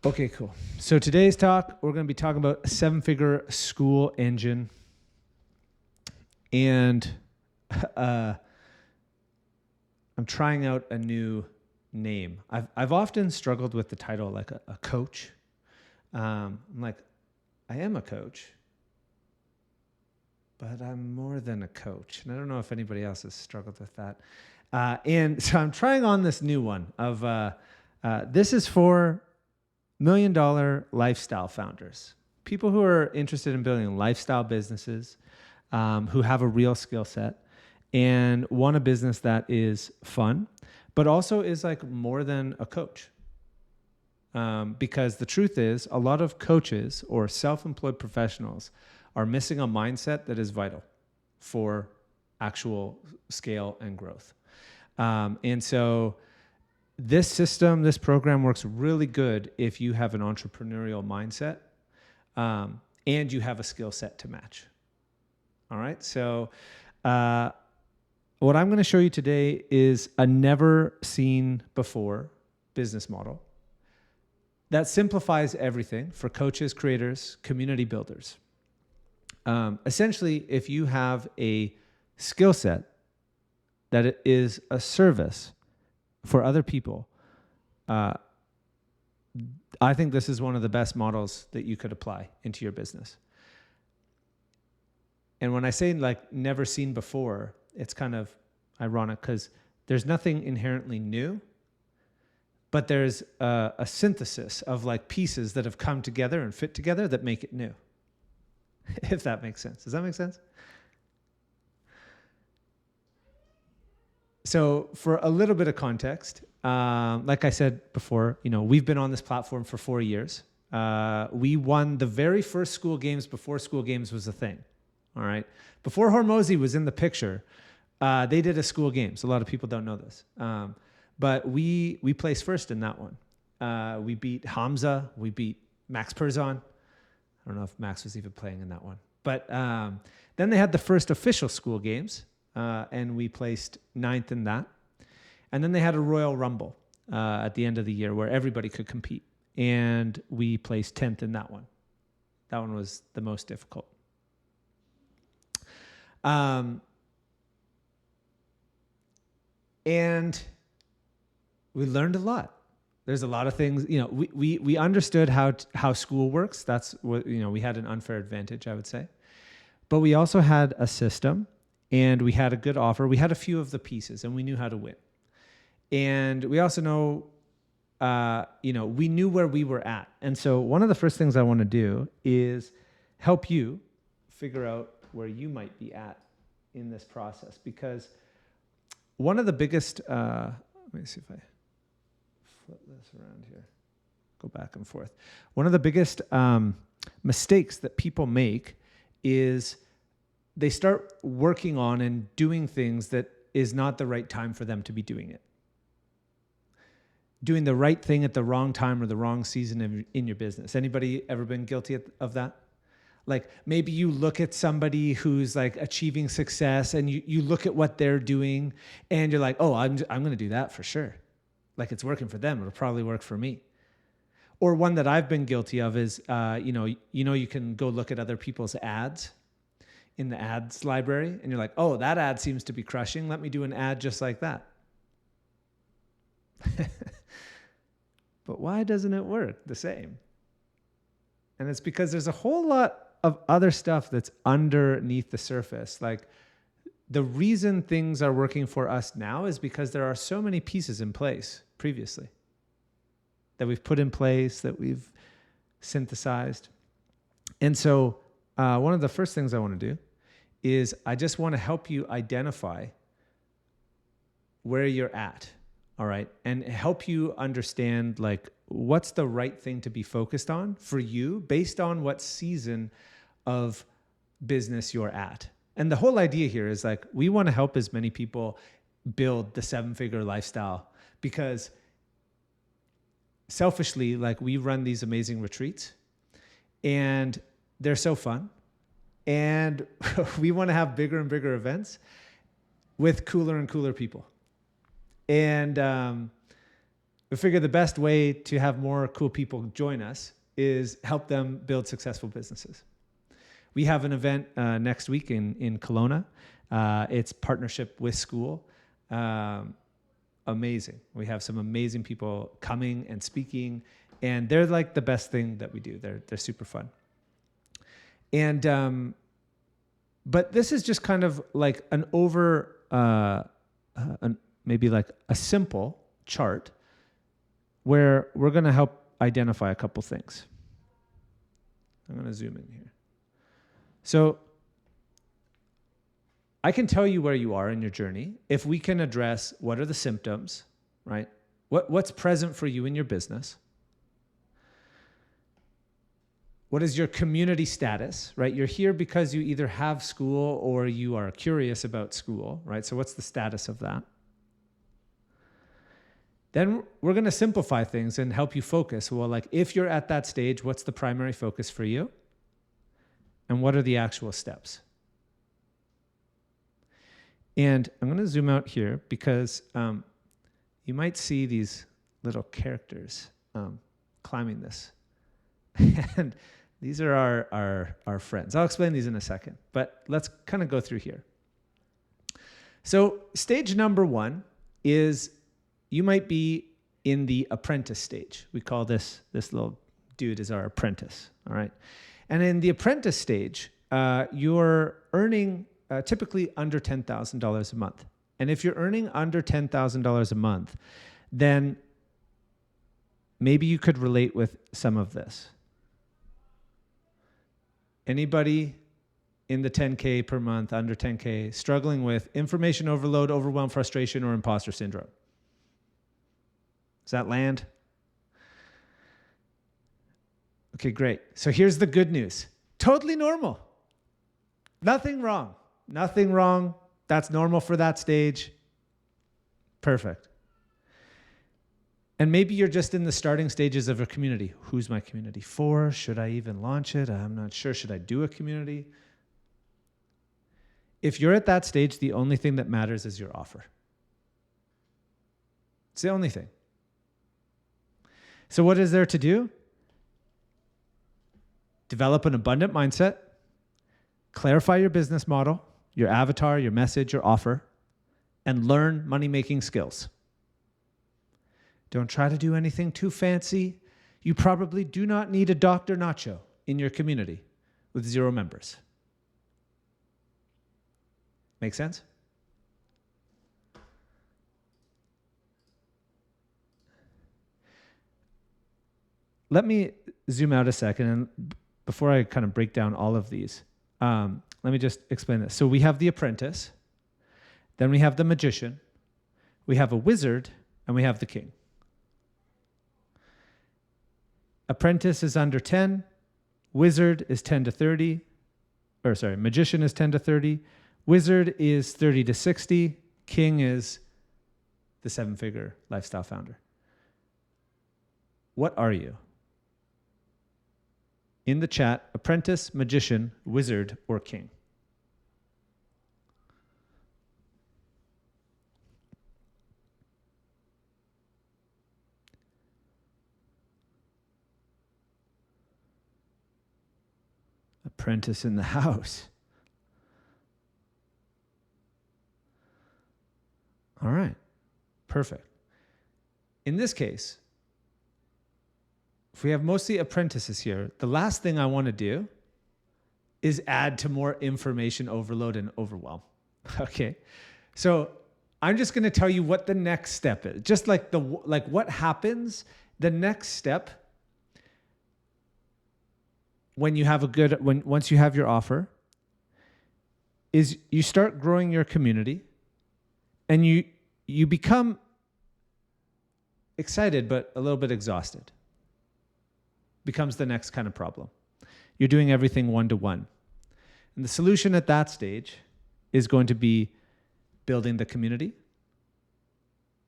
Okay, cool. So today's talk, we're going to be talking about a seven-figure Skool Engine. And I'm trying out a new name. I've often struggled with the title, like a coach. I'm like, I am a coach, but I'm more than a coach. And I don't know if anybody else has struggled with that. And so I'm trying on this new one of this is for $1 million lifestyle founders, people who are interested in building lifestyle businesses, who have a real skill set and want a business that is fun, but also is like more than a coach. Because the truth is, a lot of coaches or self-employed professionals are missing a mindset that is vital for actual scale and growth. And so this system, this program works really good if you have an entrepreneurial mindset and you have a skill set to match. All right. So what I'm going to show you today is a never seen before business model that simplifies everything for coaches, creators, community builders. Essentially, if you have a skill set that it is a service for other people, I think this is one of the best models that you could apply into your business. And when I say like never seen before, it's kind of ironic because there's nothing inherently new, but there's a synthesis of like pieces that have come together and fit together that make it new. If that makes sense. Does that make sense? So for a little bit of context, like I said before, we've been on this platform for 4 years. We won the very first Skool Games before Skool Games was a thing. All right. Before Hormozy was in the picture, they did a Skool Games. A lot of people don't know this. But we placed first in that one. We beat Hamza. We beat Max Perzon. I don't know if Max was even playing in that one. But then they had the first official Skool Games. And we placed 9th in that. And then they had a Royal Rumble at the end of the year where everybody could compete. And we placed 10th in that one. That one was the most difficult. And we learned a lot. There's a lot of things, we understood how school works. That's what, we had an unfair advantage, I would say. But we also had a system. And we had a good offer. We had a few of the pieces, and we knew how to win. And we also know, we knew where we were at. And so one of the first things I want to do is help you figure out where you might be at in this process. Because one of the biggest, let me see if I flip this around here, go back and forth. One of the biggest mistakes that people make is they start working on and doing things that is not the right time for them to be doing it. Doing the right thing at the wrong time or the wrong season in your business. Anybody ever been guilty of that? Like maybe you look at somebody who's like achieving success and you look at what they're doing and you're like, oh, I'm going to do that for sure. Like it's working for them. It'll probably work for me. Or one that I've been guilty of is, you can go look at other people's ads in the ads library, and you're like, oh, that ad seems to be crushing. Let me do an ad just like that. But why doesn't it work the same? And it's because there's a whole lot of other stuff that's underneath the surface. Like the reason things are working for us now is because there are so many pieces in place previously that we've put in place, that we've synthesized. And so one of the first things I want to do is I just want to help you identify where you're at, all right? And help you understand like what's the right thing to be focused on for you based on what season of business you're at. And the whole idea here is like we want to help as many people build the seven-figure lifestyle because selfishly, like we run these amazing retreats and they're so fun. And we want to have bigger and bigger events with cooler and cooler people. And we figure the best way to have more cool people join us is help them build successful businesses. We have an event next week in Kelowna. It's partnership with Skool. Amazing. We have some amazing people coming and speaking, and they're like the best thing that we do. They're super fun. And but this is just kind of like maybe like a simple chart where we're going to help identify a couple things. I'm going to zoom in here. So I can tell you where you are in your journey if we can address what are the symptoms, right? What's present for you in your business? What is your community status, right? You're here because you either have Skool or you are curious about Skool, right? So what's the status of that? Then we're going to simplify things and help you focus. Well, like if you're at that stage, what's the primary focus for you? And what are the actual steps? And I'm going to zoom out here because you might see these little characters climbing this. And these are our friends. I'll explain these in a second, but let's kind of go through here. So stage number 1 is you might be in the apprentice stage. We call this little dude is our apprentice, all right? And in the apprentice stage, you're earning typically under $10,000 a month. And if you're earning under $10,000 a month, then maybe you could relate with some of this. Anybody in the 10K per month, under 10K, struggling with information overload, overwhelm, frustration, or imposter syndrome? Does that land? Okay, great. So here's the good news. Totally normal. Nothing wrong. Nothing wrong. That's normal for that stage. Perfect. And maybe you're just in the starting stages of a community. Who's my community for? Should I even launch it? I'm not sure. Should I do a community? If you're at that stage, the only thing that matters is your offer. It's the only thing. So what is there to do? Develop an abundant mindset. Clarify your business model, your avatar, your message, your offer, and learn money-making skills. Don't try to do anything too fancy. You probably do not need a Dr. Nacho in your community with 0 members. Make sense? Let me zoom out a second, and before I kind of break down all of these, let me just explain this. So we have the apprentice, then we have the magician, we have a wizard, and we have the king. Apprentice is under 10, wizard is 10 to 30, magician is 10 to 30, wizard is 30 to 60, king is the 7-figure lifestyle founder. What are you? In the chat, apprentice, magician, wizard, or king. Apprentice in the house. All right, perfect. In this case, if we have mostly apprentices here, the last thing I want to do is add to more information overload and overwhelm. Okay, so I'm just going to tell you what the next step is. Just like what happens, the next step when you have once you have your offer is you start growing your community, and you become excited but a little bit exhausted. Becomes the next kind of problem. You're doing everything one-to-one. And the solution at that stage is going to be building the community,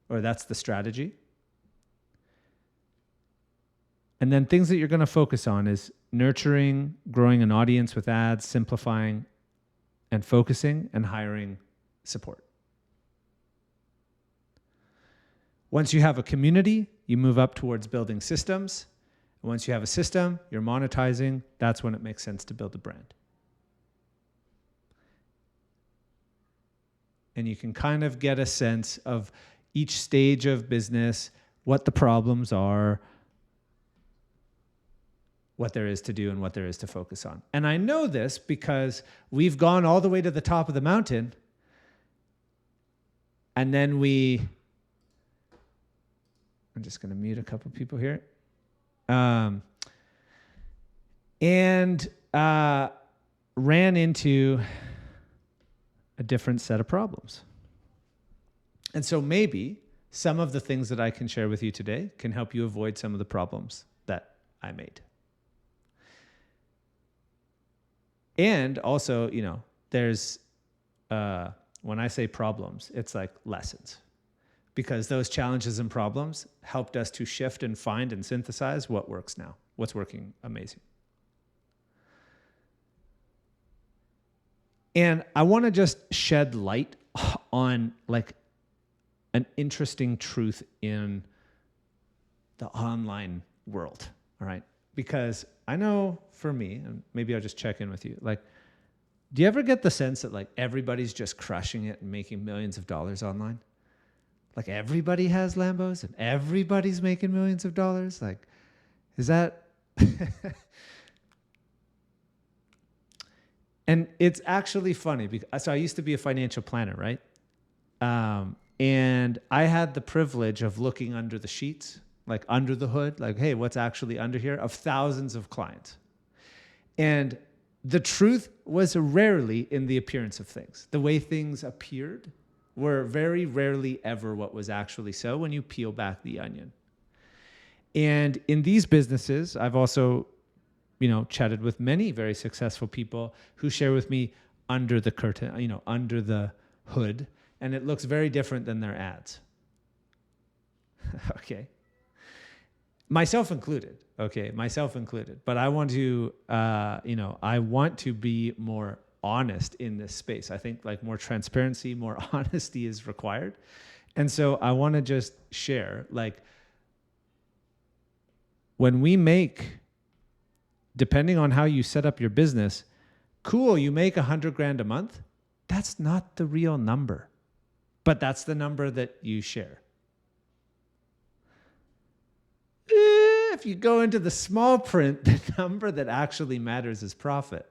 or that's the strategy. And then things that you're going to focus on is nurturing, growing an audience with ads, simplifying and focusing, and hiring support. Once you have a community, you move up towards building systems. And once you have a system, you're monetizing. That's when it makes sense to build a brand. And you can kind of get a sense of each stage of business, what the problems are, what there is to do, and what there is to focus on. And I know this because we've gone all the way to the top of the mountain, and then I'm just going to mute a couple people here. And ran into a different set of problems. And so maybe some of the things that I can share with you today can help you avoid some of the problems that I made. And also, there's, when I say problems, it's like lessons. Because those challenges and problems helped us to shift and find and synthesize what works now, what's working amazing. And I want to just shed light on like an interesting truth in the online world, all right? Because I know for me, and maybe I'll just check in with you, like, do you ever get the sense that like everybody's just crushing it and making millions of dollars online? Like everybody has Lambos and everybody's making millions of dollars? Like, is that... And it's actually funny because so I used to be a financial planner, right? And I had the privilege of looking under the sheets, like under the hood, like, hey, what's actually under here, of thousands of clients. And the truth was rarely in the appearance of things. The way things appeared were very rarely ever what was actually so when you peel back the onion. And in these businesses, I've also chatted with many very successful people who share with me under the curtain, under the hood, and it looks very different than their ads. Okay. Myself included. But I want to, I want to be more honest in this space. I think like more transparency, more honesty is required. And so I want to just share, like, when we make, depending on how you set up your business, cool, you make $100,000 a month. That's not the real number, but that's the number that you share. If you go into the small print, the number that actually matters is profit.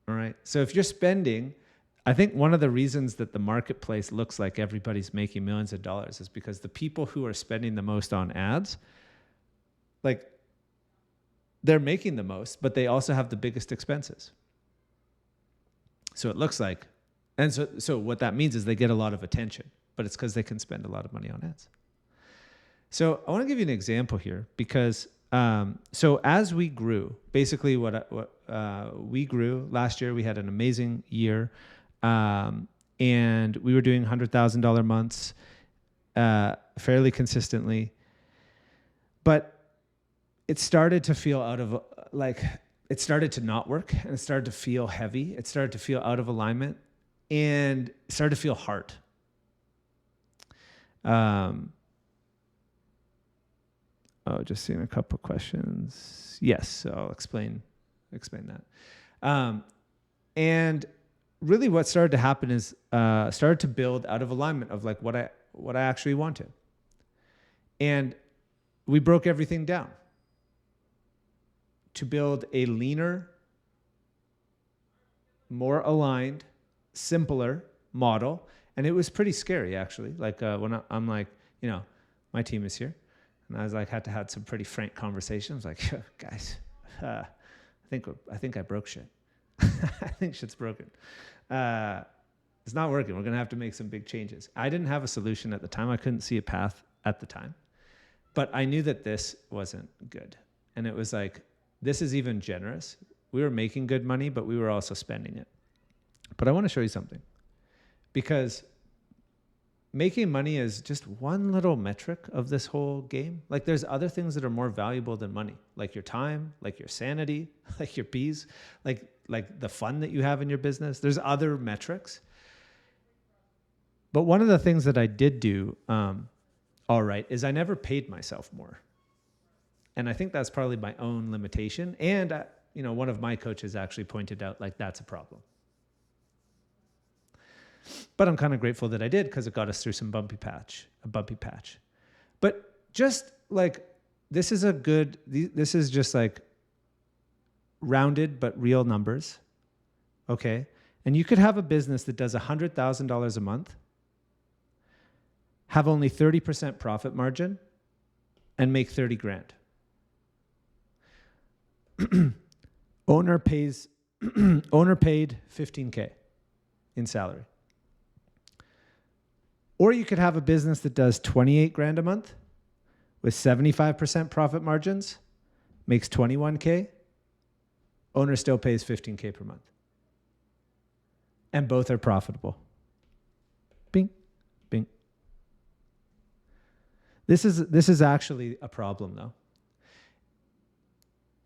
All right. So if you're spending, I think one of the reasons that the marketplace looks like everybody's making millions of dollars is because the people who are spending the most on ads, like, they're making the most, but they also have the biggest expenses. So it looks like, and so what that means is they get a lot of attention, but it's because they can spend a lot of money on ads. So I want to give you an example here because, so as we grew, basically we grew last year, we had an amazing year, and we were doing $100,000 months fairly consistently, but it started to feel it started to not work, and it started to feel heavy. It started to feel out of alignment, and it started to feel hard. Just seeing a couple questions. Yes, so I'll explain that. And really what started to happen is started to build out of alignment of like what I actually wanted. And we broke everything down to build a leaner, more aligned, simpler model. And it was pretty scary, actually. Like when I'm like, my team is here. And I was like, had to have some pretty frank conversations. Like, guys, I think I broke shit. I think shit's broken. It's not working. We're going to have to make some big changes. I didn't have a solution at the time. I couldn't see a path at the time. But I knew that this wasn't good. And it was like, this is even generous. We were making good money, but we were also spending it. But I want to show you something. Because making money is just one little metric of this whole game. Like there's other things that are more valuable than money, like your time, like your sanity, like your peace, like the fun that you have in your business. There's other metrics. But one of the things that I did do all right is I never paid myself more. And I think that's probably my own limitation. And, one of my coaches actually pointed out, like, that's a problem. But I'm kind of grateful that I did, because it got us through a bumpy patch. But just like, this is just like rounded but real numbers. Okay. And you could have a business that does $100,000 a month, have only 30% profit margin, and make 30 grand. Owner paid $15K in salary. Or you could have a business that does 28 grand a month with 75% profit margins, makes 21K. Owner still pays 15K per month. And both are profitable. Bing, bing. This is actually a problem, though.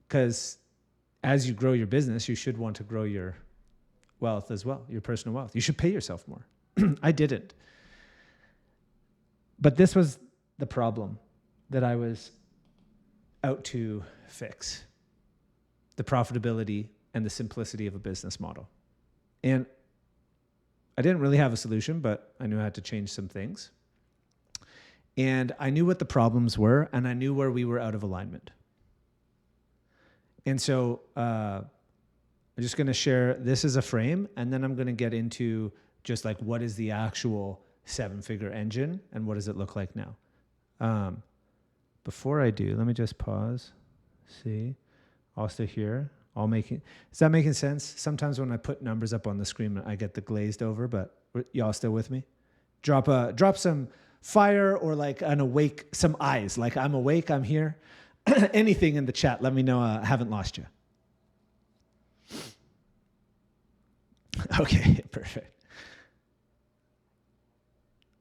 Because as you grow your business, you should want to grow your wealth as well, your personal wealth. You should pay yourself more. I didn't. But this was the problem that I was out to fix. The profitability and the simplicity of a business model. And I didn't really have a solution, but I knew I had to change some things. And I knew what the problems were, and I knew where we were out of alignment. And so I'm just going to share this as a frame, and then I'm going to get into just like what is the actual 7-figure engine and what does it look like now. Before I do, let me just pause. See, also here, is that making sense? Sometimes when I put numbers up on the screen, I get the glazed over, but y'all still with me? Drop some fire or like some eyes, like I'm awake, I'm here. Anything in the chat, let me know I haven't lost you. Okay, perfect.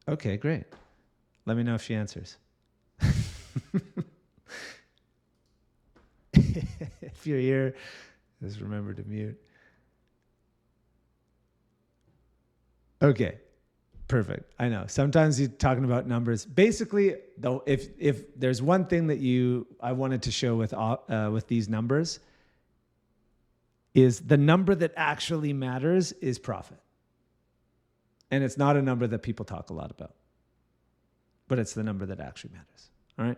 Okay, great. Let me know if she answers. If you're here, just remember to mute. Okay, perfect. I know. Sometimes you're talking about numbers. Basically, though, if there's one thing that I wanted to show with these numbers, is the number that actually matters is profit. And it's not a number that people talk a lot about, but it's the number that actually matters. All right.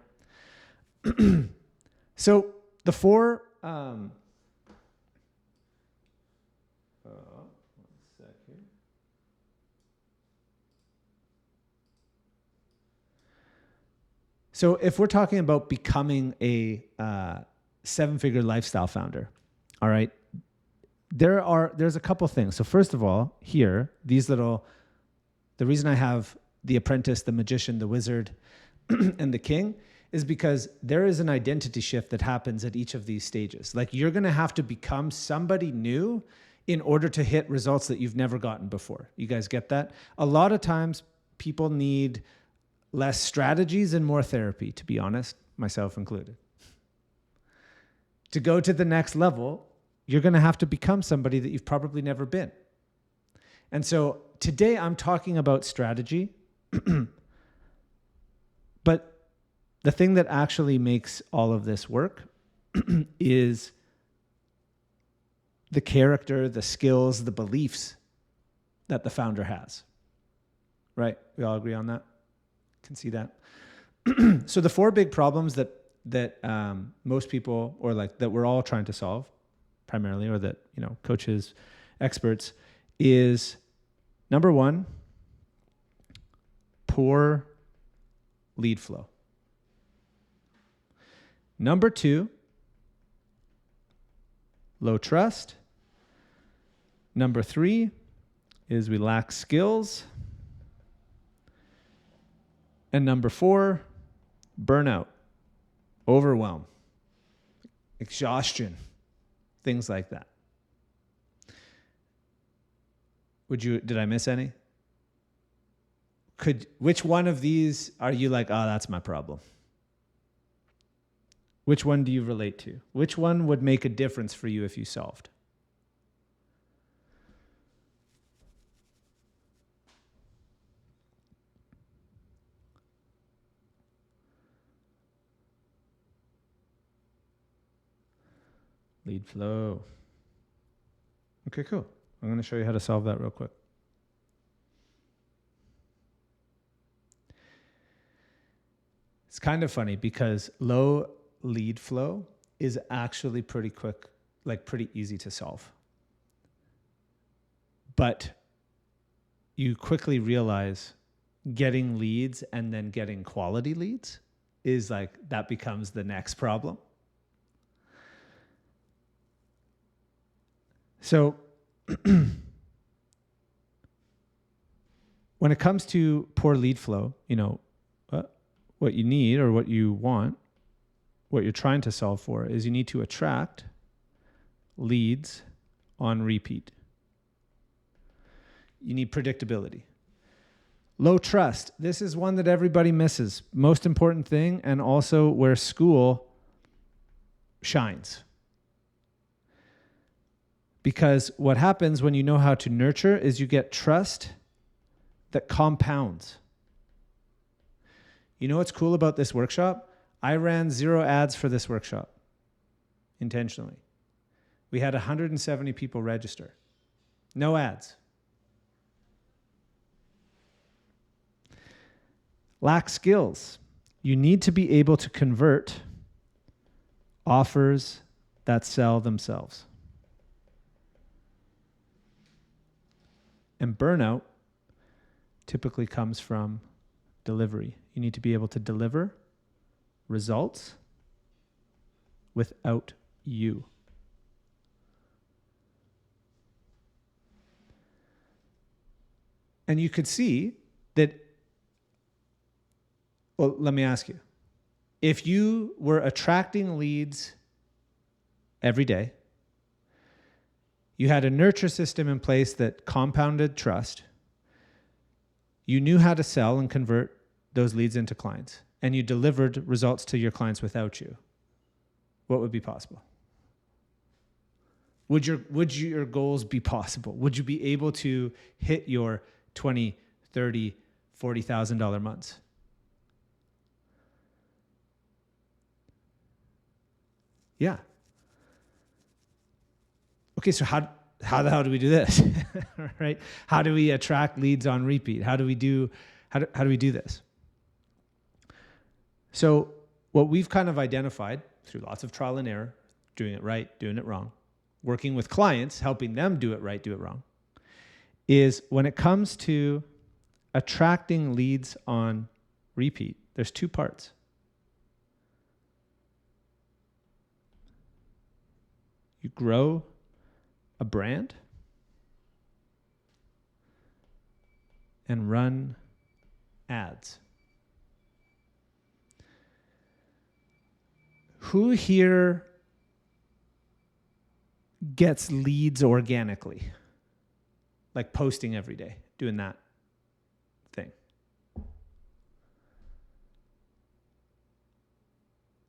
So the four, one sec here. So if we're talking about becoming a 7-figure lifestyle founder, all right, there's a couple things. So first of all, here, the reason I have the apprentice, the magician, the wizard, and the king is because there is an identity shift that happens at each of these stages. Like, you're going to have to become somebody new in order to hit results that you've never gotten before. You guys get that? A lot of times people need less strategies and more therapy, to be honest, myself included. To go to the next level, you're going to have to become somebody that you've probably never been. And so today I'm talking about strategy, but the thing that actually makes all of this work is the character, the skills, the beliefs that the founder has. Right? We all agree on that? Can see that? So the 4 big problems that most people, or like that we're all trying to solve primarily, or that, coaches, experts, is number 1, poor lead flow. Number 2, low trust. Number 3 is we lack skills. And number 4, burnout, overwhelm, exhaustion, things like that. Did I miss any? Which one of these are you like, oh, that's my problem? Which one do you relate to? Which one would make a difference for you if you solved? Lead flow. Okay, cool. I'm going to show you how to solve that real quick. It's kind of funny because low lead flow is actually pretty quick, like pretty easy to solve. But you quickly realize getting leads and then getting quality leads is like, that becomes the next problem. So when it comes to poor lead flow, what you need or what you want, what you're trying to solve for is you need to attract leads on repeat. You need predictability. Low trust. This is one that everybody misses. Most important thing, and also where Skool shines. Because what happens when you know how to nurture is you get trust that compounds. You know what's cool about this workshop? I ran 0 ads for this workshop intentionally. We had 170 people register. No ads. Lack skills. You need to be able to convert offers that sell themselves. And burnout typically comes from delivery. You need to be able to deliver results without you. And you could see that, well, let me ask you. If you were attracting leads every day, you had a nurture system in place that compounded trust, you knew how to sell and convert those leads into clients, and you delivered results to your clients without you, what would be possible? Would your goals be possible? Would you be able to hit your $20,000, $30,000, $40,000 months? Yeah. Okay, so how the hell do we do this? Right? How do we attract leads on repeat? How do we do this? So what we've kind of identified through lots of trial and error, doing it right, doing it wrong, working with clients, helping them do it right, do it wrong, is when it comes to attracting leads on repeat, there's 2 parts. You grow a brand and run ads. Who here gets leads organically? Like posting every day, doing that thing.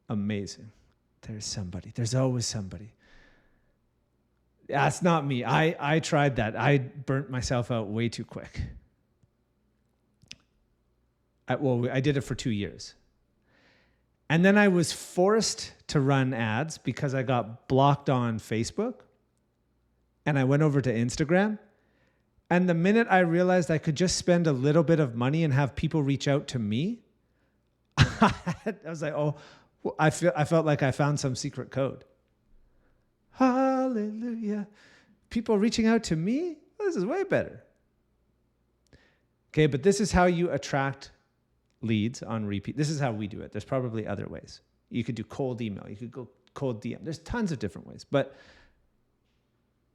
Amazing. There's somebody. There's always somebody. That's not me. I tried that. I burnt myself out way too quick. I did it for 2 years. And then I was forced to run ads because I got blocked on Facebook. And I went over to Instagram. And the minute I realized I could just spend a little bit of money and have people reach out to me, I was like, oh, I felt like I found some secret code. Hallelujah. People reaching out to me? This is way better. Okay, but this is how you attract leads on repeat. This is how we do it. There's probably other ways. You could do cold email. You could go cold DM. There's tons of different ways, but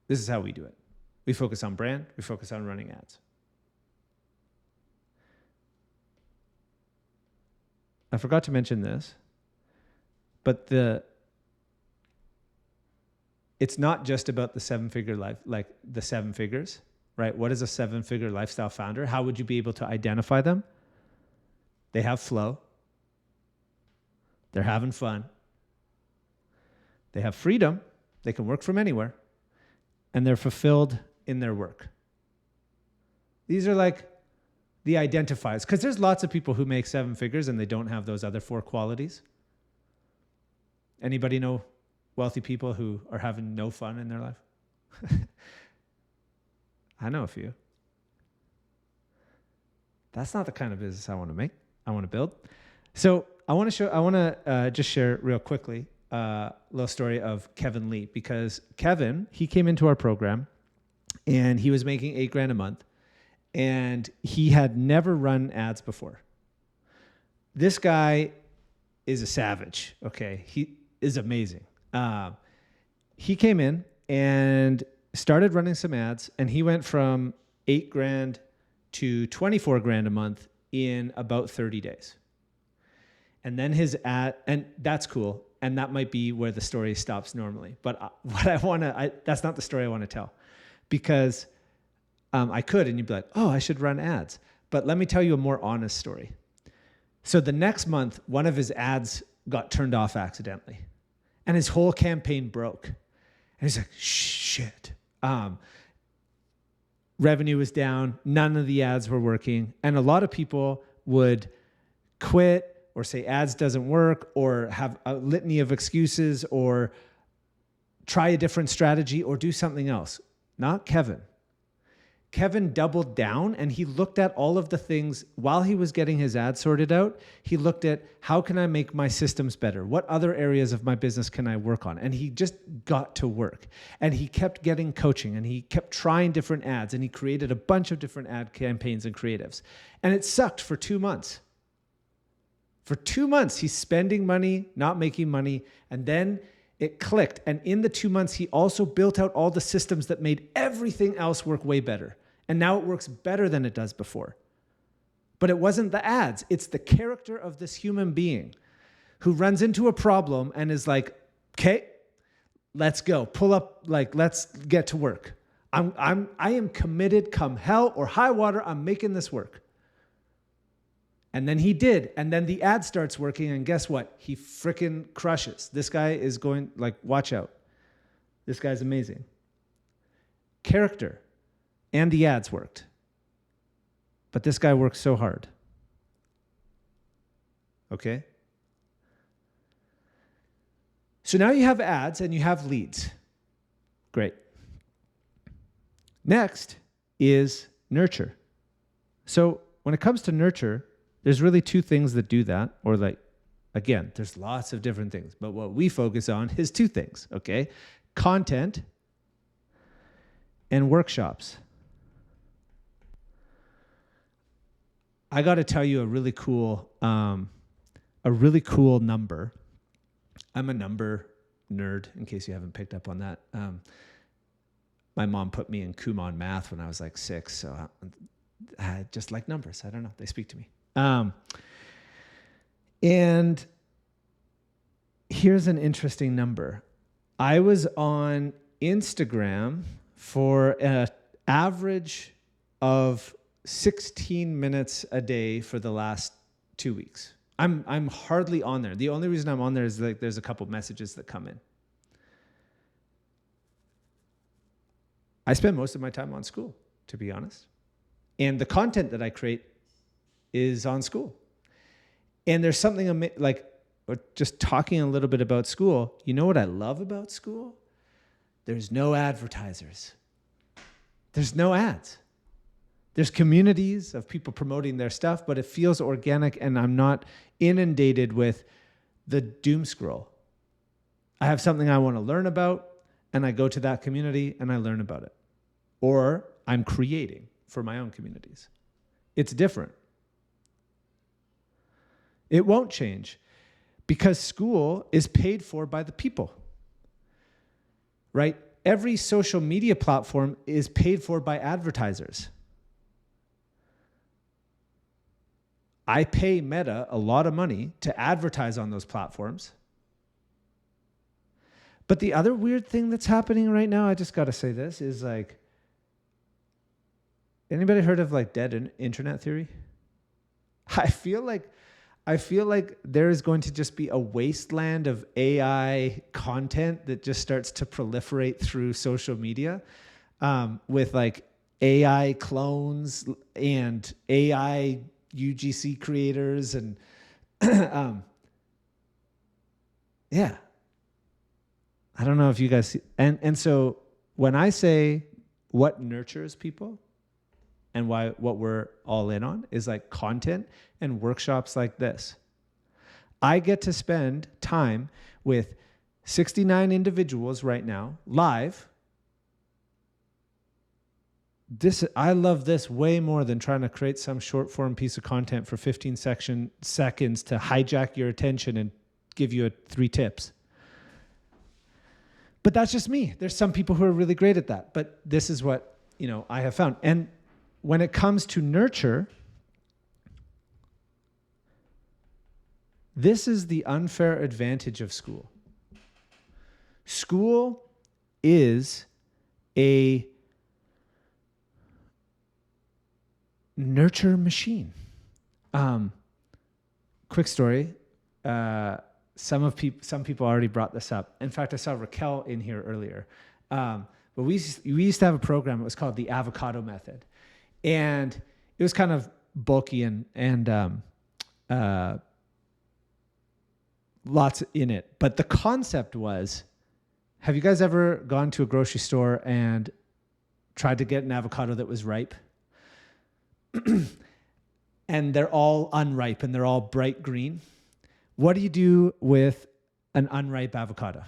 this is how we do it. We focus on brand. We focus on running ads. I forgot to mention this, but it's not just about the 7-figure life, like the 7 figures, right? What is a 7-figure lifestyle founder? How would you be able to identify them? They have flow. They're having fun. They have freedom. They can work from anywhere. And they're fulfilled in their work. These are like the identifiers. Because there's lots of people who make 7 figures and they don't have those other 4 qualities. Anybody know wealthy people who are having no fun in their life? I know a few. That's not the kind of business I want to make. I want to build. So I want to just share real quickly a little story of Kevin Lee, because Kevin, he came into our program and he was making $8,000 a month, and he had never run ads before. This guy is a savage. Okay. He is amazing. He came in and started running some ads, and he went from $8,000 to $24,000 a month in about 30 days. And then his ad, and that's cool. And that might be where the story stops normally. But that's not the story I want to tell, because I could, and you'd be like, oh, I should run ads. But let me tell you a more honest story. So the next month, one of his ads got turned off accidentally, and his whole campaign broke. And he's like, shit. Revenue was down. None of the ads were working. And a lot of people would quit or say ads doesn't work or have a litany of excuses or try a different strategy or do something else. Not Kevin. Kevin doubled down, and he looked at all of the things while he was getting his ads sorted out. He looked at, how can I make my systems better? What other areas of my business can I work on? And he just got to work, and he kept getting coaching, and he kept trying different ads, and he created a bunch of different ad campaigns and creatives. And it sucked for 2 months. For 2 months, he's spending money, not making money, and then it clicked. And in the 2 months, he also built out all the systems that made everything else work way better. And now it works better than it does before. But it wasn't the ads. It's the character of this human being who runs into a problem and is like, okay, let's go. Pull up, like, let's get to work. I am committed, come hell or high water, I'm making this work. And then he did. And then the ad starts working, and guess what? He freaking crushes. This guy is going, like, watch out. This guy's amazing. Character. And the ads worked. But this guy worked so hard. Okay? So now you have ads and you have leads. Great. Next is nurture. So when it comes to nurture, there's really two things that do that. Or like, again, there's lots of different things. But what we focus on is two things, okay? Content and workshops. I got to tell you a really cool number. I'm a number nerd, in case you haven't picked up on that. My mom put me in Kumon math when I was like 6, so I just like numbers. I don't know. They speak to me. And here's an interesting number. I was on Instagram for an average of 16 minutes a day for the last 2 weeks. I'm hardly on there. The only reason I'm on there is like there's a couple messages that come in. I spend most of my time on Skool, to be honest. And the content that I create is on Skool. And there's something like, just talking a little bit about Skool, you know what I love about Skool? There's no advertisers. There's no ads. There's communities of people promoting their stuff, but it feels organic, and I'm not inundated with the doom scroll. I have something I want to learn about, and I go to that community and I learn about it. Or I'm creating for my own communities. It's different. It won't change because Skool is paid for by the people, right? Every social media platform is paid for by advertisers. I pay Meta a lot of money to advertise on those platforms. But the other weird thing that's happening right now, I just got to say this, is like, anybody heard of like dead internet theory? I feel like there is going to just be a wasteland of AI content that just starts to proliferate through social media, with like AI clones and AI UGC creators and yeah, I don't know if you guys see, and so when I say what nurtures people and what we're all in on is like content and workshops like this. I get to spend time with 69 individuals right now live. I love this way more than trying to create some short form piece of content for 15 seconds to hijack your attention and give you 3 tips. But that's just me. There's some people who are really great at that. But this is what, I have found. And when it comes to nurture, this is the unfair advantage of Skool. Skool is a nurture machine. Quick story. Some people already brought this up. In fact, I saw Raquel in here earlier. But we used to have a program. It was called the Avocado Method, and it was kind of bulky and lots in it. But the concept was: have you guys ever gone to a grocery store and tried to get an avocado that was ripe? And they're all unripe and they're all bright green. What do you do with an unripe avocado?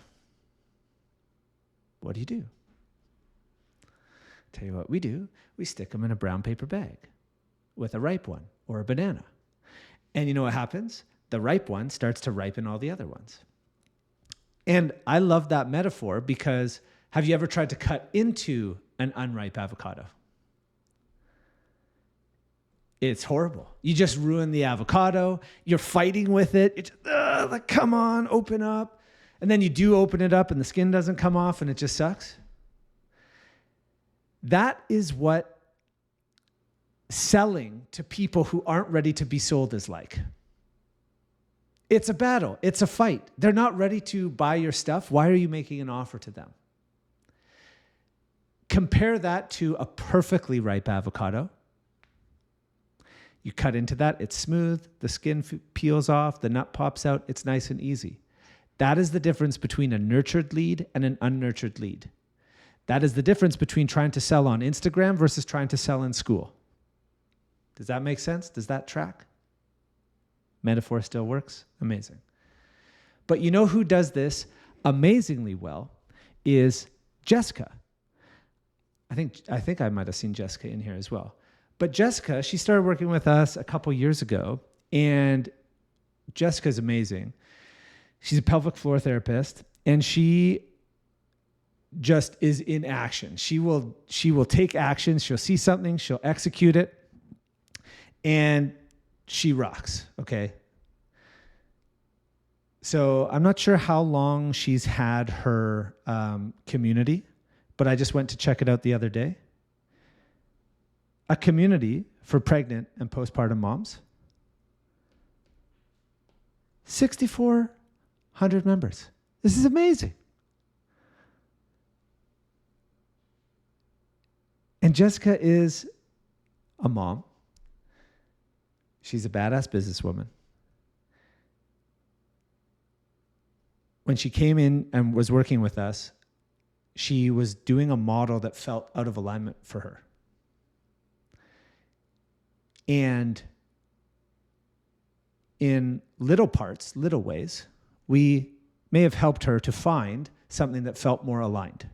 What do you do? Tell you what we do. We stick them in a brown paper bag with a ripe one or a banana. And you know what happens? The ripe one starts to ripen all the other ones. And I love that metaphor because have you ever tried to cut into an unripe avocado? It's horrible. You just ruin the avocado. You're fighting with it. It's like, come on, open up. And then you do open it up and the skin doesn't come off and it just sucks. That is what selling to people who aren't ready to be sold is like. It's a battle. It's a fight. They're not ready to buy your stuff. Why are you making an offer to them? Compare that to a perfectly ripe avocado. You cut into that, it's smooth, the skin peels off, the nut pops out, it's nice and easy. That is the difference between a nurtured lead and an unnurtured lead. That is the difference between trying to sell on Instagram versus trying to sell in Skool. Does that make sense? Does that track? Metaphor still works? Amazing. But you know who does this amazingly well is Jessica. I think I might have seen Jessica in here as well. But Jessica, she started working with us a couple years ago, and Jessica's amazing. She's a pelvic floor therapist, and she just is in action. She will take action. She'll see something, she'll execute it, and she rocks, okay? So I'm not sure how long she's had her community, but I just went to check it out the other day. A community for pregnant and postpartum moms. 6,400 members. This is amazing. And Jessica is a mom. She's a badass businesswoman. When she came in and was working with us, she was doing a model that felt out of alignment for her. And in little ways, we may have helped her to find something that felt more aligned.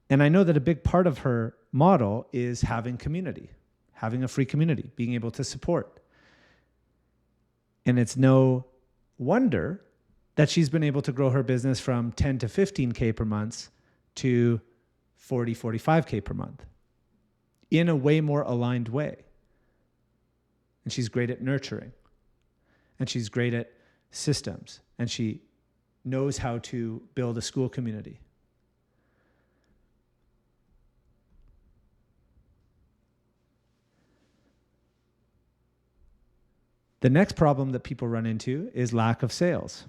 And I know that a big part of her model is having community, having a free community, being able to support. And it's no wonder that she's been able to grow her business from 10 to 15K per month to 40, 45K per month in a way more aligned way. And she's great at nurturing. And she's great at systems. And she knows how to build a Skool community. The next problem that people run into is lack of sales.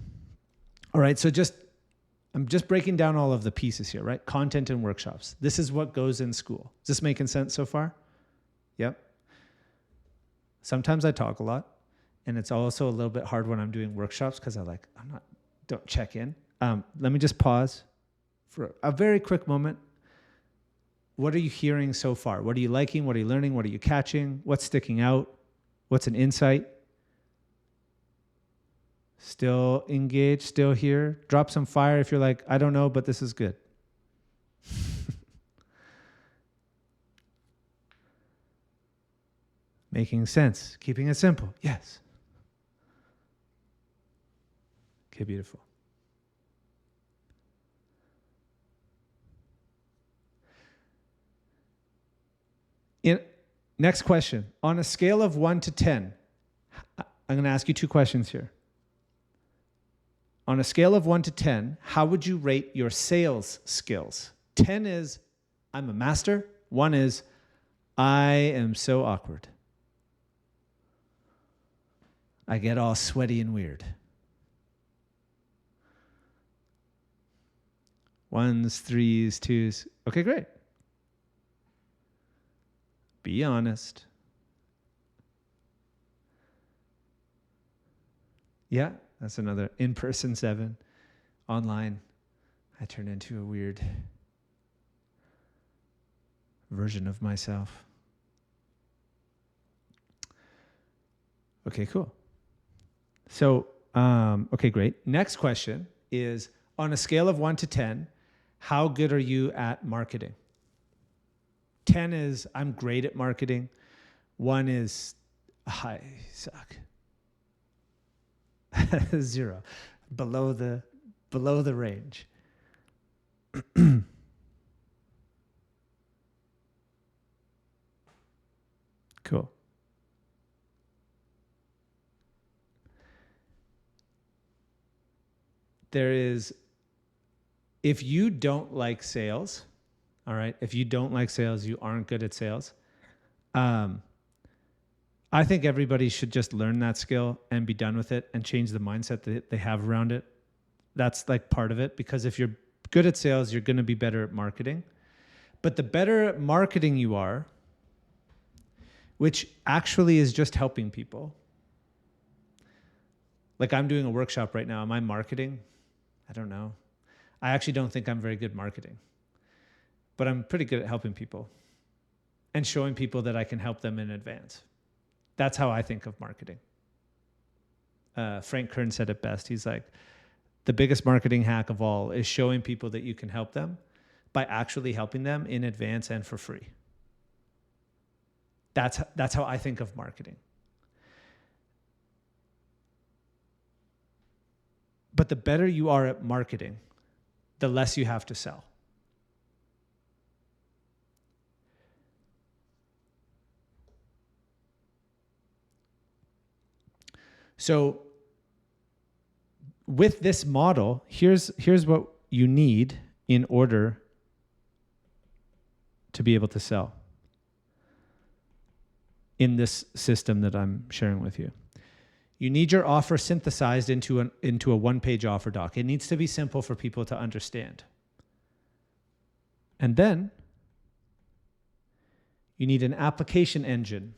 All right, so I'm just breaking down all of the pieces here, right? Content and workshops. This is what goes in Skool. Is this making sense so far? Yep. Sometimes I talk a lot, and it's also a little bit hard when I'm doing workshops because don't check in. Let me just pause for a very quick moment. What are you hearing so far? What are you liking? What are you learning? What are you catching? What's sticking out? What's an insight? Still engaged, still here. Drop some fire if you're like, I don't know, but this is good. Making sense. Keeping it simple. Yes. Okay, beautiful. Next question. On a scale of 1 to 10, I'm going to ask you two questions here. On a scale of 1 to 10, how would you rate your sales skills? 10 is, I'm a master. 1 is, I am so awkward. I get all sweaty and weird. 1s, 3s, 2s. Okay, great. Be honest. Yeah, that's another. In-person 7. Online, I turn into a weird version of myself. Okay, cool. So, okay, great. Next question is, on a scale of 1 to 10, how good are you at marketing? 10 is, I'm great at marketing. 1 is, I suck. 0, below the range. Cool. There is, if you don't like sales, all right, if you don't like sales, you aren't good at sales. I think everybody should just learn that skill and be done with it and change the mindset that they have around it. That's like part of it, because if you're good at sales, you're going to be better at marketing. But the better at marketing you are, which actually is just helping people. Like I'm doing a workshop right now. Am I marketing? I don't know. I actually don't think I'm very good at marketing, but I'm pretty good at helping people and showing people that I can help them in advance. That's how I think of marketing. Frank Kern said it best. He's like, the biggest marketing hack of all is showing people that you can help them by actually helping them in advance and for free. That's how I think of marketing. But the better you are at marketing, the less you have to sell. So with this model, here's what you need in order to be able to sell in this system that I'm sharing with you. You need your offer synthesized into a one-page offer doc. It needs to be simple for people to understand. And then you need an application engine.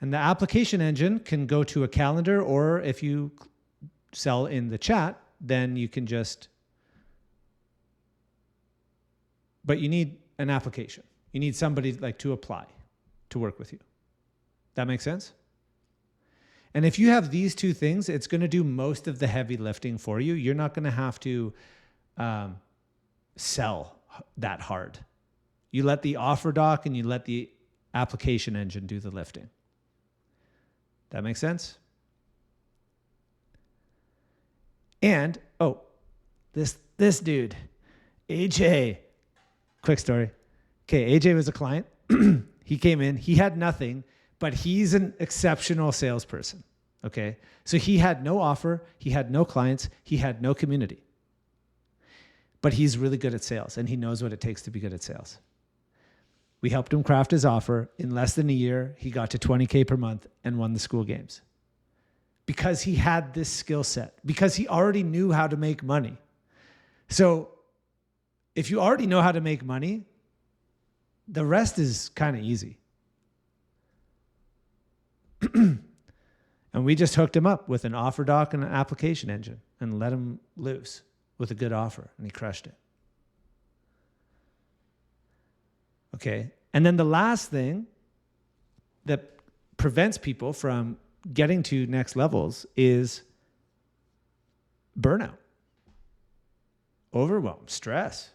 And the application engine can go to a calendar, or if you sell in the chat, then you can just, but you need an application. You need somebody like to apply to work with you. That makes sense? And if you have these two things, it's going to do most of the heavy lifting for you. You're not going to have to sell that hard. You let the offer doc and you let the application engine do the lifting. That makes sense? And, this dude, AJ, quick story. Okay, AJ was a client. He came in, he had nothing, but he's an exceptional salesperson, okay? So he had no offer, he had no clients, he had no community. But he's really good at sales, and he knows what it takes to be good at sales. We helped him craft his offer. In less than a year, he got to $20K per month and won the Skool games. Because he had this skill set, because he already knew how to make money. So if you already know how to make money, the rest is kind of easy. And we just hooked him up with an offer doc and an application engine and let him loose with a good offer. And he crushed it. Okay. And then the last thing that prevents people from getting to next levels is burnout, overwhelm, stress.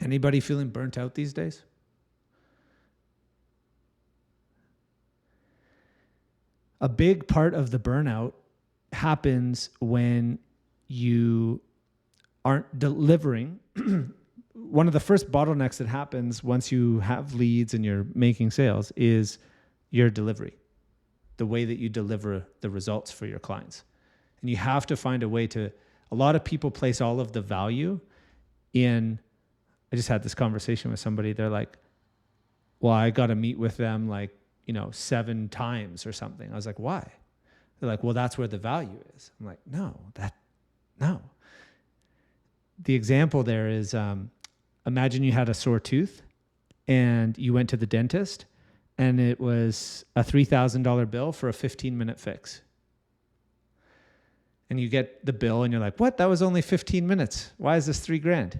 Anybody feeling burnt out these days? A big part of the burnout happens when you aren't delivering. One of the first bottlenecks that happens once you have leads and you're making sales is your delivery, the way that you deliver the results for your clients. And you have to find a way to, a lot of people place all of the value in, I just had this conversation with somebody. They're like, well, I got to meet with them 7 times or something. I was like, why? They're like, well, that's where the value is. I'm like, no. The example there is, imagine you had a sore tooth and you went to the dentist and it was a $3,000 bill for a 15-minute fix. And you get the bill and you're like, what? That was only 15 minutes. Why is this $3,000?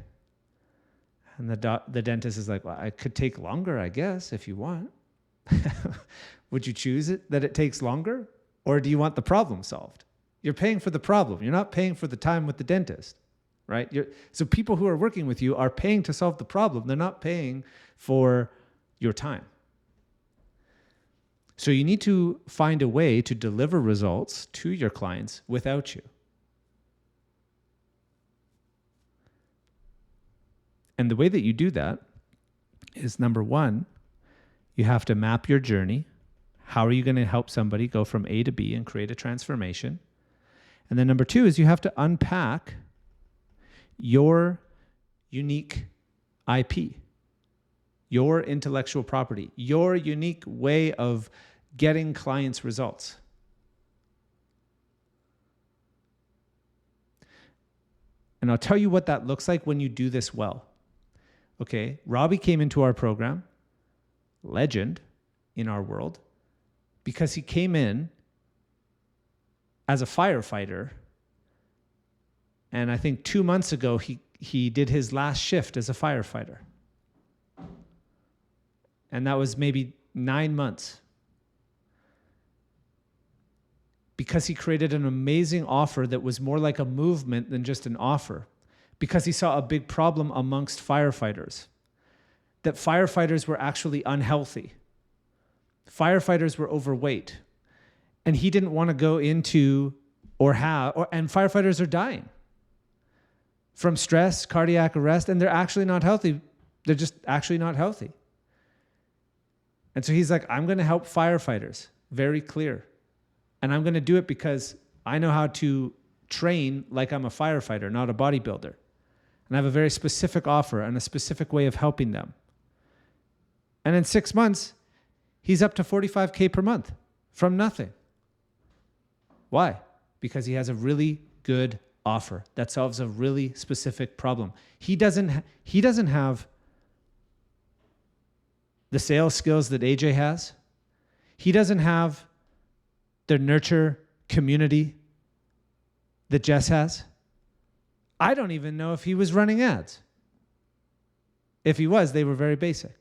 And the dentist is like, well, I could take longer, I guess, if you want. Would you choose it that it takes longer? Or do you want the problem solved? You're paying for the problem. You're not paying for the time with the dentist, right? So people who are working with you are paying to solve the problem. They're not paying for your time. So you need to find a way to deliver results to your clients without you. And the way that you do that is, number one, you have to map your journey. How are you going to help somebody go from A to B and create a transformation? And then number two is you have to unpack your unique IP, your intellectual property, your unique way of getting clients results. And I'll tell you what that looks like when you do this well. Okay, Robbie came into our program, legend in our world, because he came in as a firefighter. And I think 2 months ago, he did his last shift as a firefighter. And that was maybe 9 months. Because he created an amazing offer that was more like a movement than just an offer. Because he saw a big problem amongst firefighters. That firefighters were actually unhealthy. Firefighters were overweight. And he didn't want to go into and firefighters are dying from stress, cardiac arrest, and they're actually not healthy. They're just actually not healthy. And so he's like, I'm going to help firefighters. Very clear. And I'm going to do it because I know how to train like I'm a firefighter, not a bodybuilder. And I have a very specific offer and a specific way of helping them. And in 6 months, he's up to $45,000 per month from nothing. Why? Because he has a really good offer that solves a really specific problem. He doesn't have the sales skills that AJ has. He doesn't have the nurture community that Jess has. I don't even know if he was running ads. If he was, they were very basic.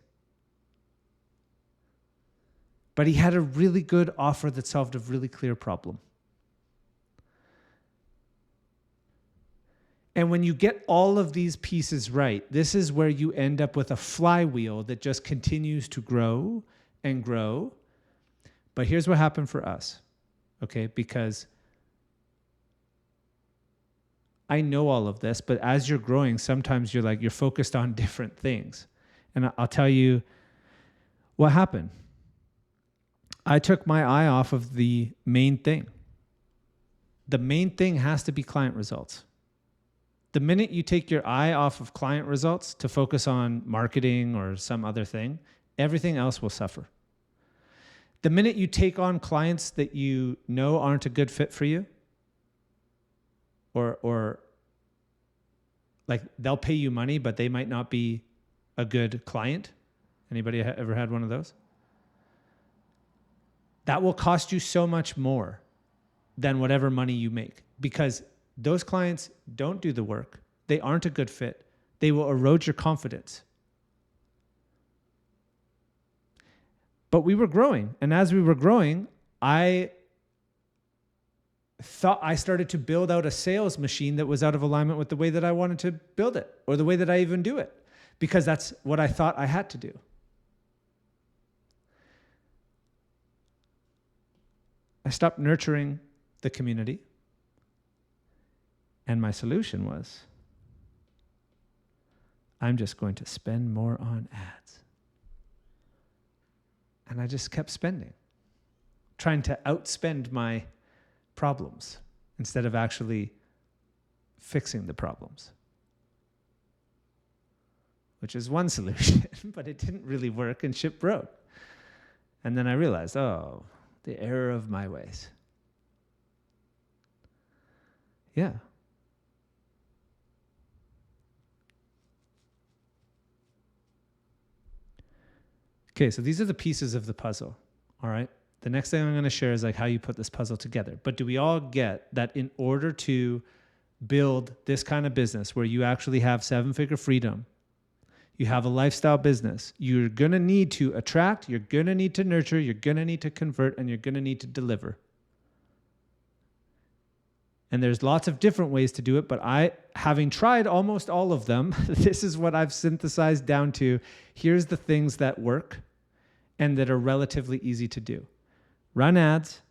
But he had a really good offer that solved a really clear problem. And when you get all of these pieces right, this is where you end up with a flywheel that just continues to grow and grow. But here's what happened for us, okay? Because I know all of this, but as you're growing, sometimes you're focused on different things. And I'll tell you what happened. I took my eye off of the main thing. The main thing has to be client results. The minute you take your eye off of client results to focus on marketing or some other thing, everything else will suffer. The minute you take on clients that you know aren't a good fit for you, or like they'll pay you money, but they might not be a good client. Anybody ever had one of those? that will cost you so much more than whatever money you make, because those clients don't do the work. They aren't a good fit. They will erode your confidence. But we were growing. And as we were growing, I thought I started to build out a sales machine that was out of alignment with the way that I wanted to build it, or the way that I even do it, because that's what I thought I had to do. I stopped nurturing the community. And my solution was, I'm just going to spend more on ads. And I just kept spending, trying to outspend my problems instead of actually fixing the problems, which is one solution, but it didn't really work and shit broke. And then I realized, oh, the error of my ways. Yeah. Okay, so these are the pieces of the puzzle, all right? The next thing I'm going to share is like how you put this puzzle together. But do we all get that in order to build this kind of business where you actually have seven-figure freedom, you have a lifestyle business, you're going to need to attract, you're going to need to nurture, you're going to need to convert, and you're going to need to deliver. And there's lots of different ways to do it, but having tried almost all of them, this is what I've synthesized down to. Here's the things that work and that are relatively easy to do. Run ads,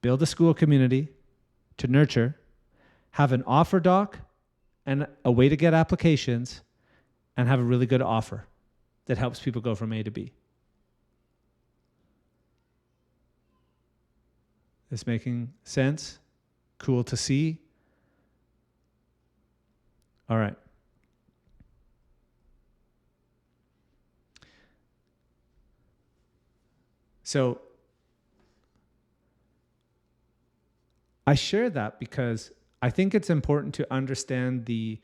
build a Skool community to nurture, have an offer doc and a way to get applications, and have a really good offer that helps people go from A to B. This making sense? Cool to see? All right. So I share that because I think it's important to understand the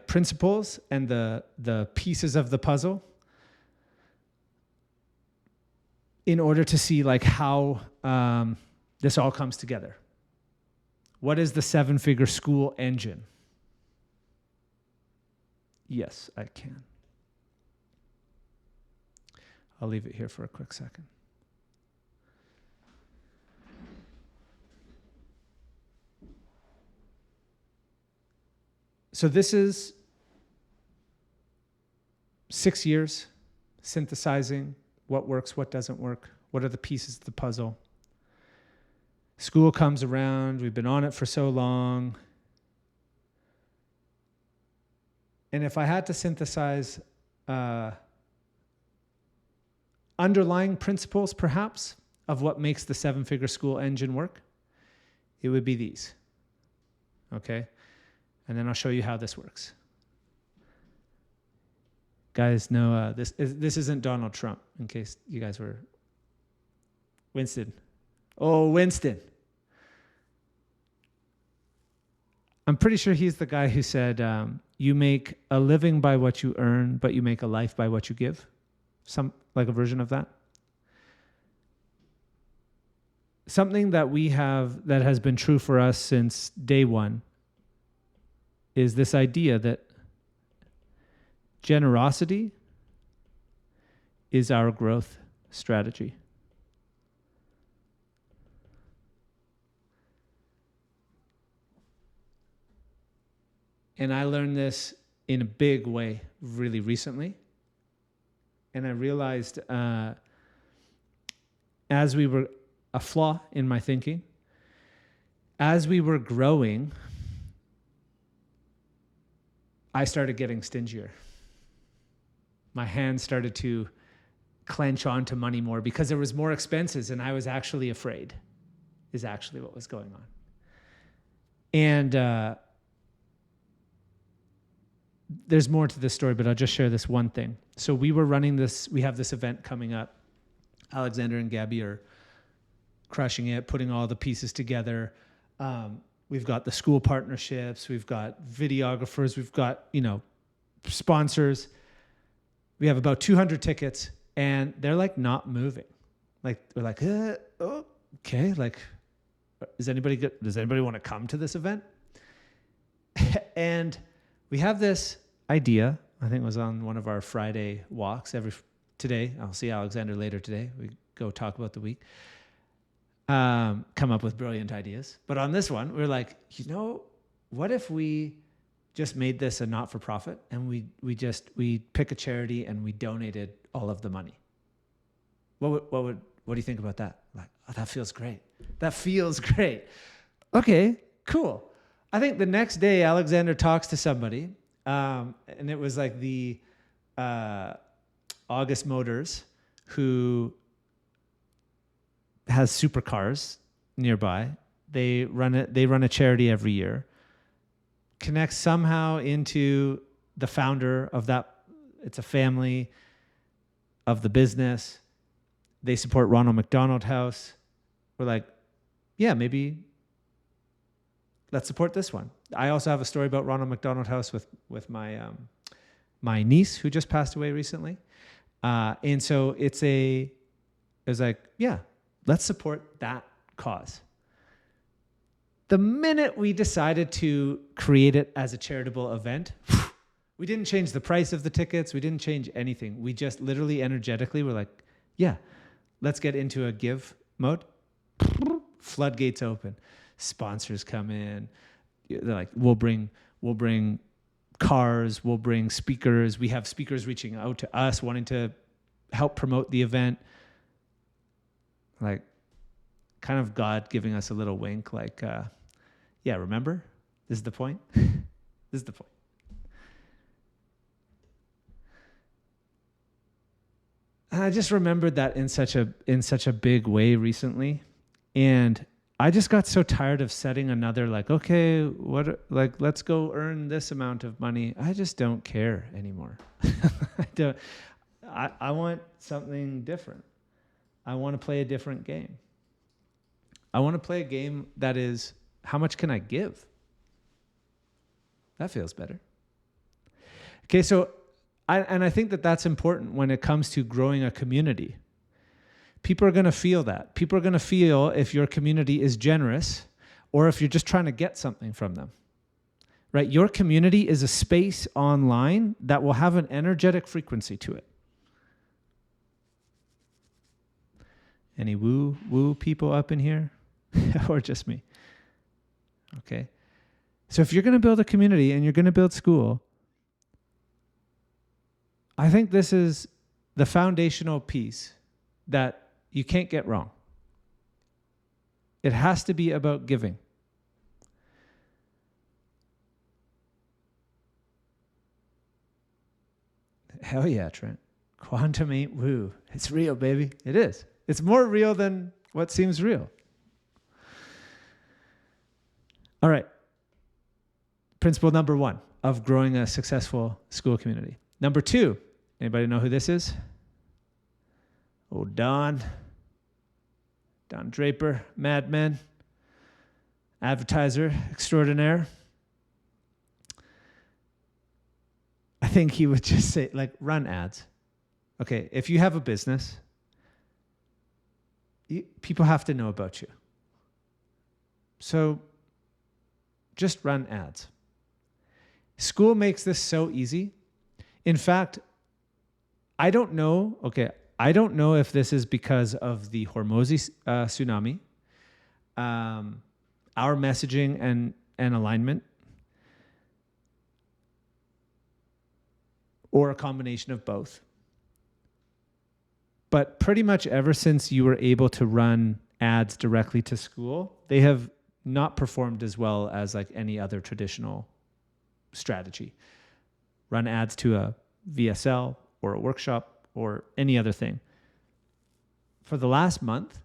principles and the pieces of the puzzle in order to see how this all comes together. What is the seven-figure Skool engine? Yes, I can. I'll leave it here for a quick second. So this is 6 years synthesizing what works, what doesn't work, what are the pieces of the puzzle. Skool comes around, we've been on it for so long. And if I had to synthesize underlying principles, perhaps, of what makes the seven-figure Skool engine work, it would be these. Okay? And then I'll show you how this works. Guys, no, this isn't Donald Trump, in case you guys were... Winston. Oh, Winston. I'm pretty sure he's the guy who said, you make a living by what you earn, but you make a life by what you give. Like a version of that. Something that we have that has been true for us since day one is this idea that generosity is our growth strategy. And I learned this in a big way really recently. And I realized as we were, a flaw in my thinking, as we were growing, I started getting stingier. My hands started to clench onto money more because there was more expenses and I was actually afraid, is actually what was going on. And there's more to this story, but I'll just share this one thing. So we were running this, we have this event coming up. Alexander and Gabby are crushing it, putting all the pieces together. We've got the Skool partnerships, we've got videographers, we've got, sponsors. We have about 200 tickets and they're not moving. Like we're like, oh, okay, like, does anybody want to come to this event? And we have this idea. I think it was on one of our Friday walks. Today, I'll see Alexander later today. We go talk about the week. Come up with brilliant ideas. But on this one, we're like, what if we just made this a not-for-profit and we pick a charity and we donated all of the money? What do you think about that? Like, oh, that feels great. That feels great. Okay, cool. I think the next day Alexander talks to somebody, and it was like the August Motors, who has supercars nearby. They run a charity every year. Connects somehow into the founder of that. It's a family of the business. They support Ronald McDonald House. We're like, yeah, maybe let's support this one. I also have a story about Ronald McDonald House with my my niece who just passed away recently. And so it was like, yeah, let's support that cause. The minute we decided to create it as a charitable event, we didn't change the price of the tickets. We didn't change anything. We just literally energetically were like, yeah, let's get into a give mode. Floodgates open. Sponsors come in. They're like, we'll bring cars. We'll bring speakers. We have speakers reaching out to us, wanting to help promote the event. Like, kind of God giving us a little wink, like, yeah, remember? This is the point. This is the point. And I just remembered that in such a big way recently. And I just got so tired of setting another, like, okay, let's go earn this amount of money. I just don't care anymore. I want something different. I want to play a different game. I want to play a game that is, how much can I give? That feels better. Okay, so I think that's important when it comes to growing a community. People are going to feel that. People are going to feel if your community is generous or if you're just trying to get something from them. Right? Your community is a space online that will have an energetic frequency to it. Any woo people up in here? Or just me? Okay. So if you're going to build a community and you're going to build Skool, I think this is the foundational piece that you can't get wrong. It has to be about giving. Hell yeah, Trent. Quantum ain't woo. It's real, baby. It is. It's more real than what seems real. All right. Principle number 1 of growing a successful Skool community. Number 2, anybody know who this is? Oh, Don Draper, madman, advertiser extraordinaire. I think he would just say, like, run ads. Okay, if you have a business, people have to know about you. So just run ads. Skool makes this so easy. In fact, I don't know if this is because of the Hormozy tsunami, our messaging and alignment, or a combination of both. But pretty much ever since you were able to run ads directly to Skool, they have not performed as well as like any other traditional strategy. Run ads to a VSL or a workshop or any other thing. For the last month,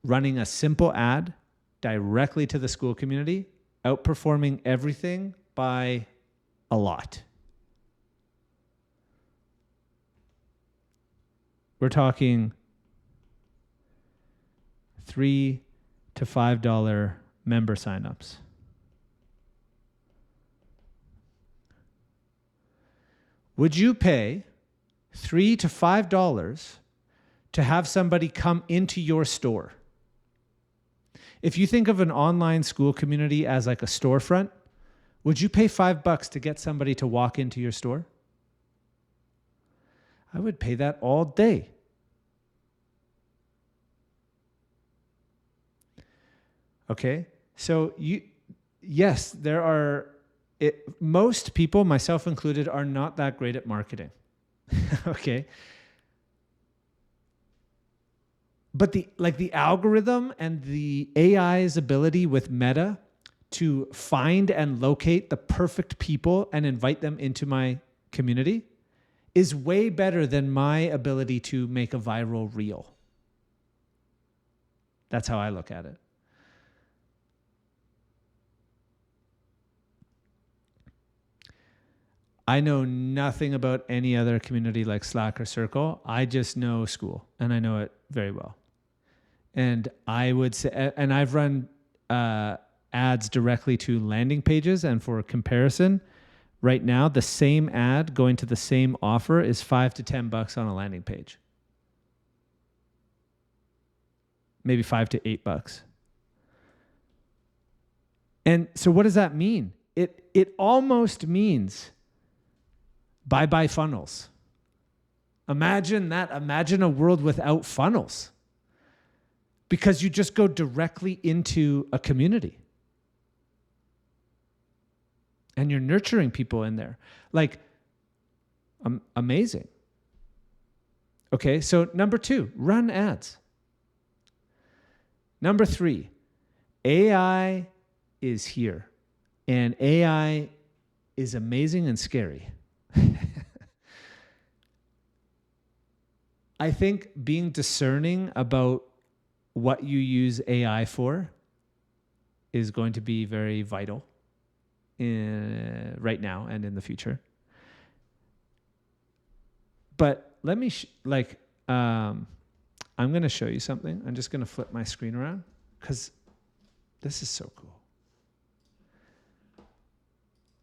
running a simple ad directly to the Skool community, outperforming everything by a lot. We're talking $3 to $5 member signups. Would you pay $3 to $5 to have somebody come into your store. If you think of an online school community as like a storefront, would you pay $5 to get somebody to walk into your store? I would pay that all day. Okay, so yes, most people, myself included, are not that great at marketing. Okay. But the algorithm and the AI's ability with Meta to find and locate the perfect people and invite them into my community is way better than my ability to make a viral reel. That's how I look at it. I know nothing about any other community like Slack or Circle. I just know Skool, and I know it very well. And I would say, and I've run ads directly to landing pages, and for comparison, right now, the same ad going to the same offer is $5 to $10 on a landing page. Maybe $5 to $8. And so what does that mean? It almost means bye-bye funnels. Imagine that. Imagine a world without funnels. Because you just go directly into a community. And you're nurturing people in there. Like, amazing. Okay, so number 2, run ads. Number 3, AI is here. And AI is amazing and scary. I think being discerning about what you use AI for is going to be very vital right now and in the future. But let me, I'm going to show you something. I'm just going to flip my screen around because this is so cool.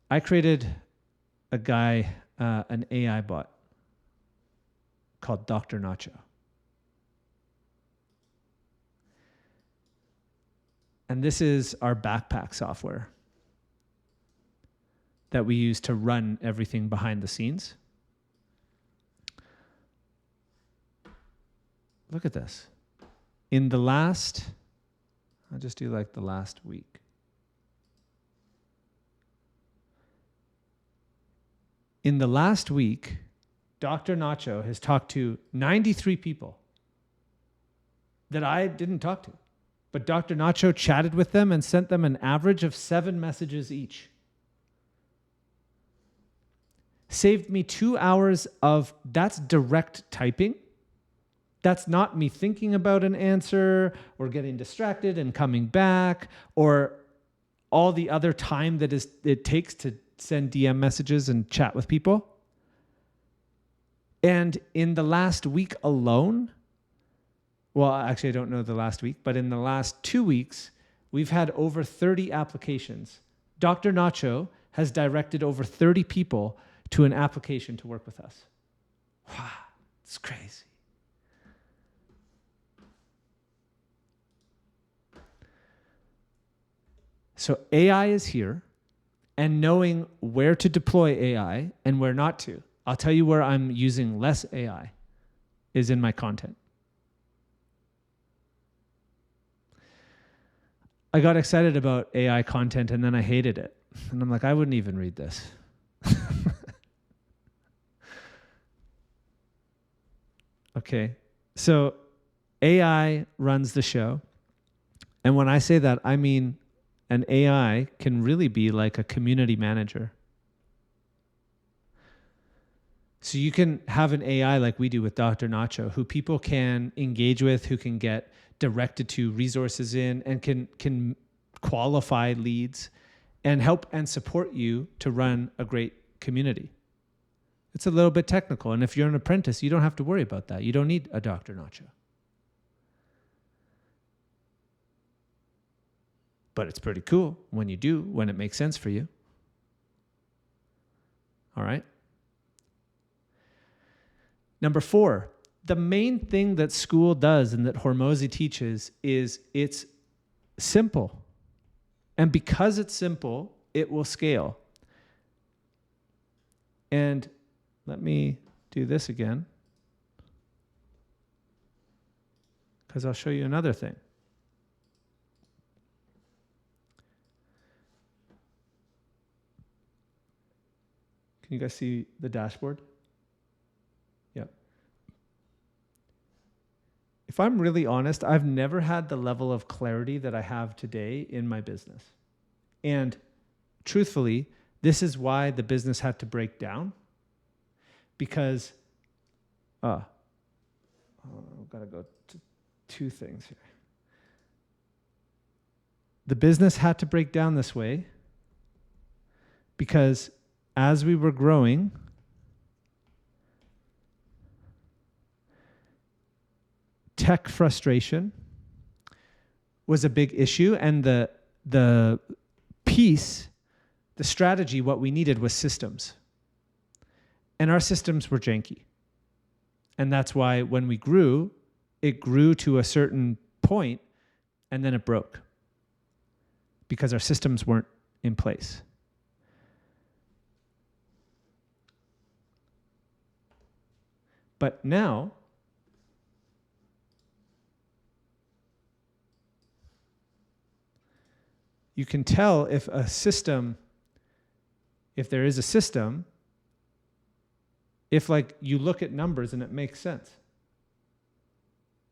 I created a guy, an AI bot called Dr. Nacho. And this is our backpack software that we use to run everything behind the scenes. Look at this. I'll just do like the last week. In the last week, Dr. Nacho has talked to 93 people that I didn't talk to. But Dr. Nacho chatted with them and sent them an average of 7 messages each. Saved me 2 hours that's direct typing. That's not me thinking about an answer or getting distracted and coming back or all the other time that it takes to send DM messages and chat with people. And in the last week alone, well, actually, I don't know the last week, but in the last 2 weeks, we've had over 30 applications. Dr. Nacho has directed over 30 people to an application to work with us. Wow, it's crazy. So AI is here, and knowing where to deploy AI and where not to. I'll tell you where I'm using less AI is in my content. I got excited about AI content and then I hated it. And I'm like, I wouldn't even read this. Okay, so AI runs the show. And when I say that, I mean an AI can really be like a community manager. So you can have an AI like we do with Dr. Nacho, who people can engage with, who can get directed to resources in, and can qualify leads and help and support you to run a great community. It's a little bit technical. And if you're an apprentice, you don't have to worry about that. You don't need a Dr. Nacho. But it's pretty cool when you do, when it makes sense for you. All right. Number 4, the main thing that Skool does and that Hormozi teaches is it's simple. And because it's simple, it will scale. And let me do this again, because I'll show you another thing. Can you guys see the dashboard? Yeah. If I'm really honest, I've never had the level of clarity that I have today in my business. And truthfully, this is why the business had to break down. Because, I've got to go to two things here. The business had to break down this way because as we were growing, tech frustration was a big issue, and the piece, the strategy, what we needed was systems. And our systems were janky. And that's why when we grew, it grew to a certain point and then it broke because our systems weren't in place. But now, you can tell if there is a system, if like you look at numbers and it makes sense.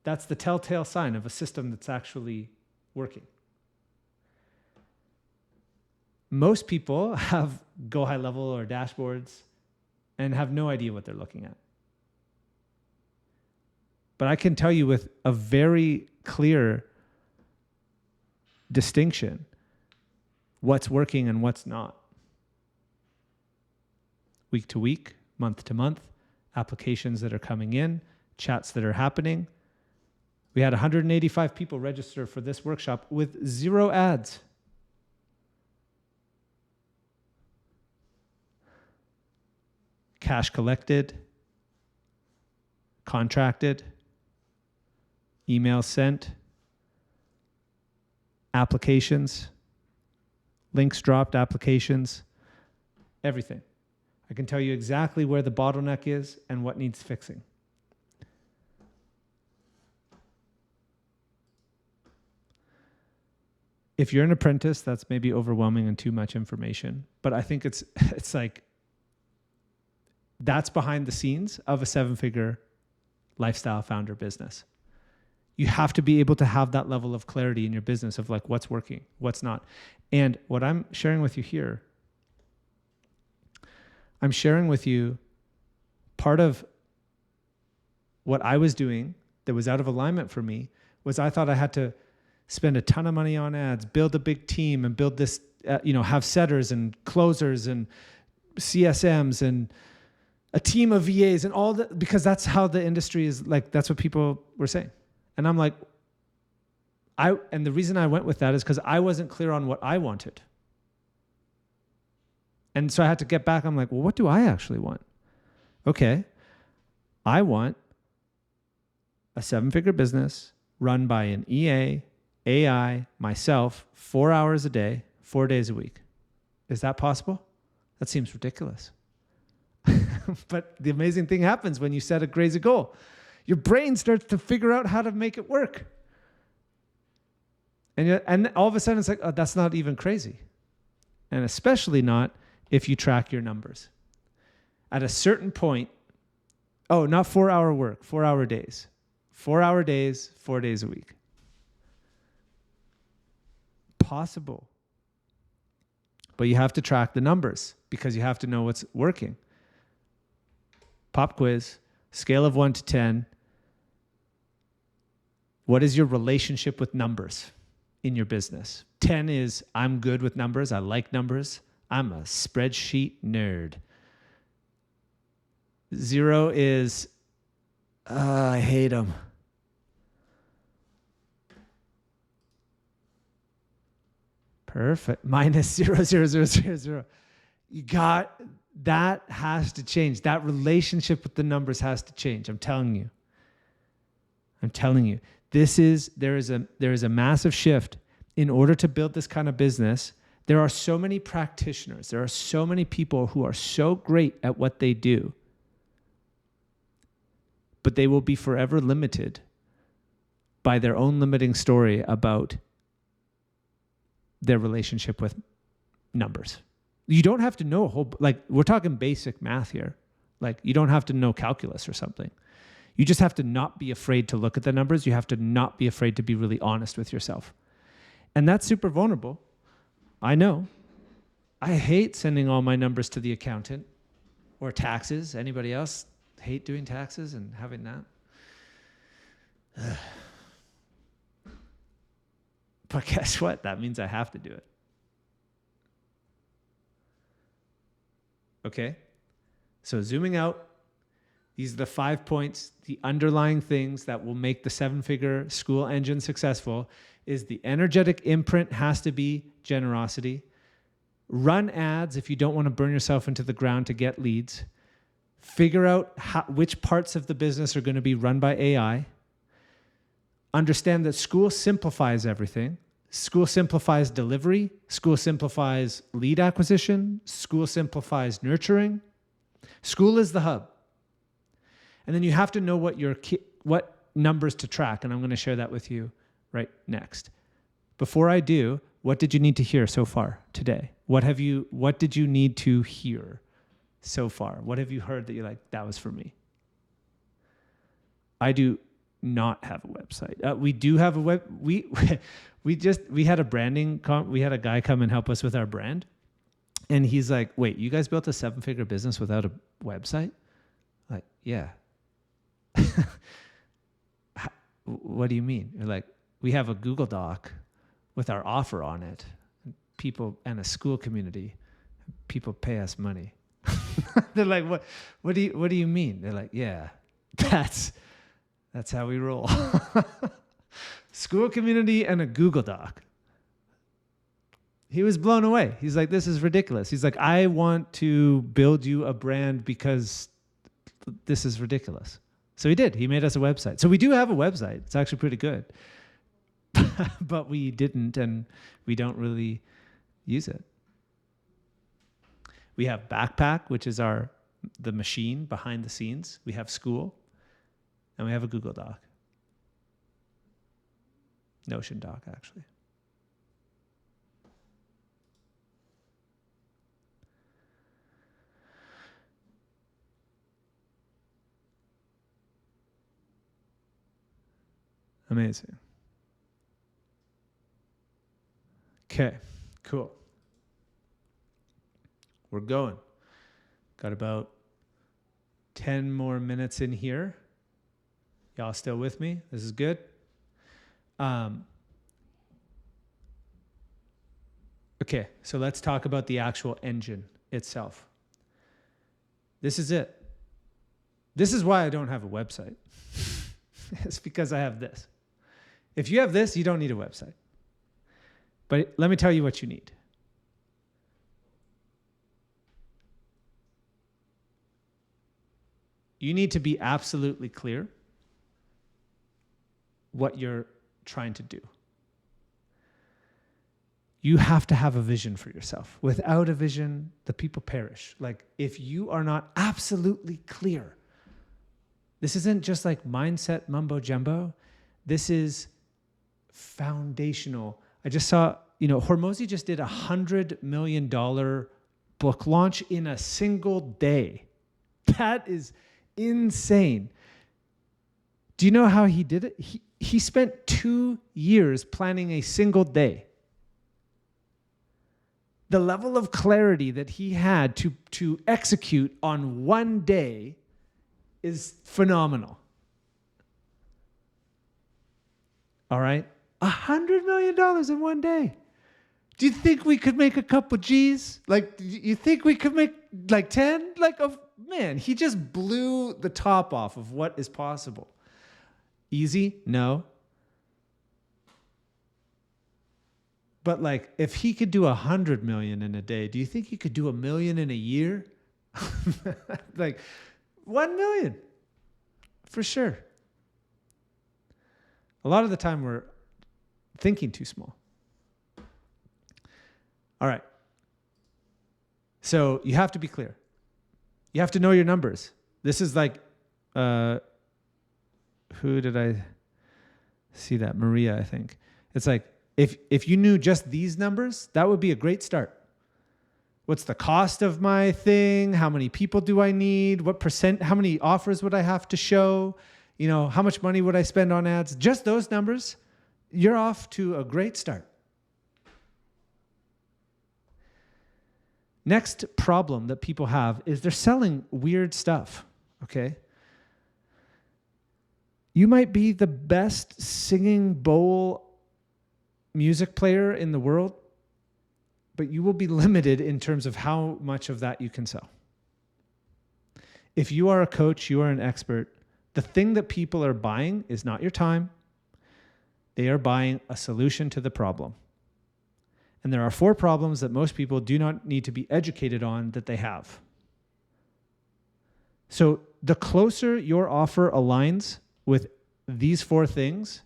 That's the telltale sign of a system that's actually working. Most people have go high level or dashboards and have no idea what they're looking at. But I can tell you with a very clear distinction what's working and what's not. Week to week, month to month, applications that are coming in, chats that are happening. We had 185 people register for this workshop with 0 ads. Cash collected, contracted, emails sent, applications, links dropped, applications, everything. I can tell you exactly where the bottleneck is and what needs fixing. If you're an apprentice, that's maybe overwhelming and too much information. But I think it's like, that's behind the scenes of a 7-figure lifestyle founder business. You have to be able to have that level of clarity in your business of like what's working, what's not. And what I'm sharing with you here, I'm sharing with you part of what I was doing that was out of alignment for me was I thought I had to spend a ton of money on ads, build a big team and build this, have setters and closers and CSMs and a team of VAs and all that, because that's how the industry is like, that's what people were saying. And I'm like, and the reason I went with that is because I wasn't clear on what I wanted. And so I had to get back. I'm like, well, what do I actually want? Okay. I want a 7-figure business run by an EA, AI, myself, 4 hours a day, 4 days a week. Is that possible? That seems ridiculous. But the amazing thing happens when you set a crazy goal. Your brain starts to figure out how to make it work. And all of a sudden it's like, oh, that's not even crazy. And especially not if you track your numbers. At a certain point, not 4-hour work, 4-hour days. 4-hour days, 4 days a week. Possible. But you have to track the numbers because you have to know what's working. Pop quiz, scale of 1 to 10. What is your relationship with numbers in your business? 10 is I'm good with numbers. I like numbers. I'm a spreadsheet nerd. 0 is I hate them. Perfect. Minus 0, 0, 0, 0, 0. That has to change. That relationship with the numbers has to change. I'm telling you. I'm telling you, there is a massive shift. In order to build this kind of business, there are so many practitioners. There are so many people who are so great at what they do, but they will be forever limited by their own limiting story about their relationship with numbers. You don't have to know we're talking basic math here. Like, you don't have to know calculus or something. You just have to not be afraid to look at the numbers. You have to not be afraid to be really honest with yourself. And that's super vulnerable. I know. I hate sending all my numbers to the accountant or taxes. Anybody else hate doing taxes and having that? But guess what? That means I have to do it. Okay? So zooming out, these are the 5 points, the underlying things that will make the 7-figure Skool Engine successful is the energetic imprint has to be generosity. Run ads if you don't want to burn yourself into the ground to get leads. Figure out which parts of the business are going to be run by AI. Understand that Skool simplifies everything. Skool simplifies delivery. Skool simplifies lead acquisition. Skool simplifies nurturing. Skool is the hub. And then you have to know what numbers to track, and I'm going to share that with you right next. Before I do, what did you need to hear so far today? What did you need to hear so far? What have you heard that you're like, that was for me? I do not have a website. We do have a web. We had a branding. We had a guy come and help us with our brand, and he's like, "Wait, you guys built a 7-figure business without a website?" Like, yeah. What do you mean? You're like, we have a Google Doc with our offer on it, people and a Skool community. People pay us money. They're like, what do you mean? They're like, yeah, that's how we roll. Skool community and a Google Doc. He was blown away. He's like, this is ridiculous. He's like, I want to build you a brand because this is ridiculous. So he did. He made us a website. So we do have a website. It's actually pretty good. But we didn't, and we don't really use it. We have Backpack, which is the machine behind the scenes. We have Skool, and we have a Google Doc. Notion Doc, actually. Amazing. Okay, cool. We're going. Got about 10 more minutes in here. Y'all still with me? This is good. Okay, so let's talk about the actual engine itself. This is it. This is why I don't have a website. It's because I have this. If you have this, you don't need a website. But let me tell you what you need. You need to be absolutely clear what you're trying to do. You have to have a vision for yourself. Without a vision, the people perish. Like, if you are not absolutely clear, this isn't just like mindset mumbo jumbo. This is foundational. I just saw, Hormozi just did $100 million book launch in a single day. That is insane. Do you know how he did it? He spent 2 years planning a single day. The level of clarity that he had to execute on one day is phenomenal. All right? $100 million in one day. Do you think we could make a couple G's? Like, do you think we could make like 10? Man, he just blew the top off of what is possible. Easy? No. But like, if he could do 100 million in a day, do you think he could do 1 million in a year? Like, 1 million. For sure. A lot of the time we're thinking too small. All right. So you have to be clear. You have to know your numbers. This is like, who did I see that? Maria, I think. It's like, if you knew just these numbers, that would be a great start. What's the cost of my thing? How many people do I need? What percent, how many offers would I have to show? You know, how much money would I spend on ads? Just those numbers, you're off to a great start. Next problem that people have is they're selling weird stuff, okay? You might be the best singing bowl music player in the world, but you will be limited in terms of how much of that you can sell. If you are a coach, you are an expert, the thing that people are buying is not your time. They are buying a solution to the problem. And there are 4 problems that most people do not need to be educated on that they have. So the closer your offer aligns with these 4 things,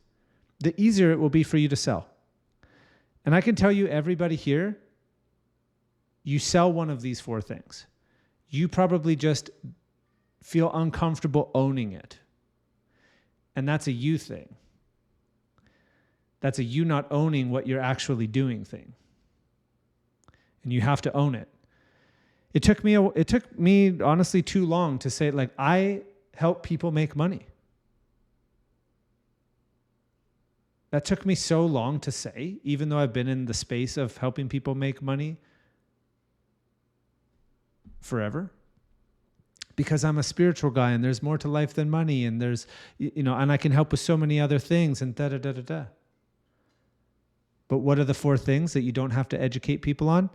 the easier it will be for you to sell. And I can tell you, everybody here, you sell one of these 4 things. You probably just feel uncomfortable owning it. And that's a you thing. That's a you not owning what you're actually doing thing. And you have to own it. It took me honestly too long to say, like, I help people make money. That took me so long to say, even though I've been in the space of helping people make money forever. Because I'm a spiritual guy and there's more to life than money, and there's, you know, and I can help with so many other things and da-da-da-da-da. But what are the 4 things that you don't have to educate people on?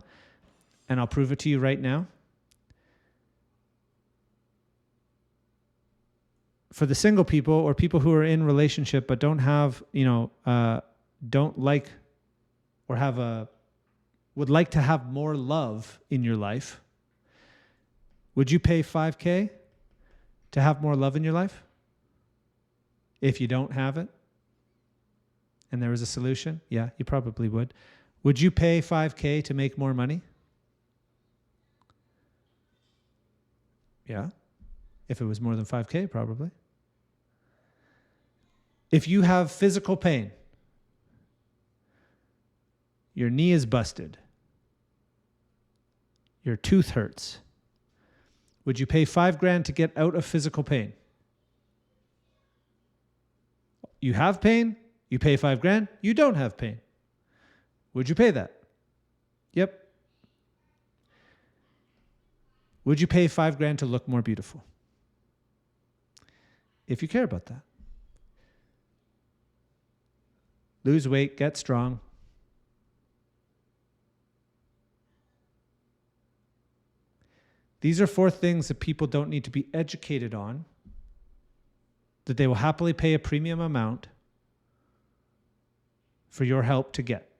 And I'll prove it to you right now. For the single people or people who are in relationship but don't have, don't like or would like to have more love in your life, would you pay $5,000 to have more love in your life? If you don't have it and there was a solution? Yeah, you probably would. Would you pay $5,000 to make more money? Yeah. If it was more than $5,000, probably. If you have physical pain, your knee is busted, your tooth hurts, would you pay $5,000 to get out of physical pain? You have pain, you pay $5,000, you don't have pain. Would you pay that? Yep. Would you pay $5,000 to look more beautiful? If you care about that. Lose weight, get strong. These are 4 things that people don't need to be educated on, that they will happily pay a premium amount for your help to get.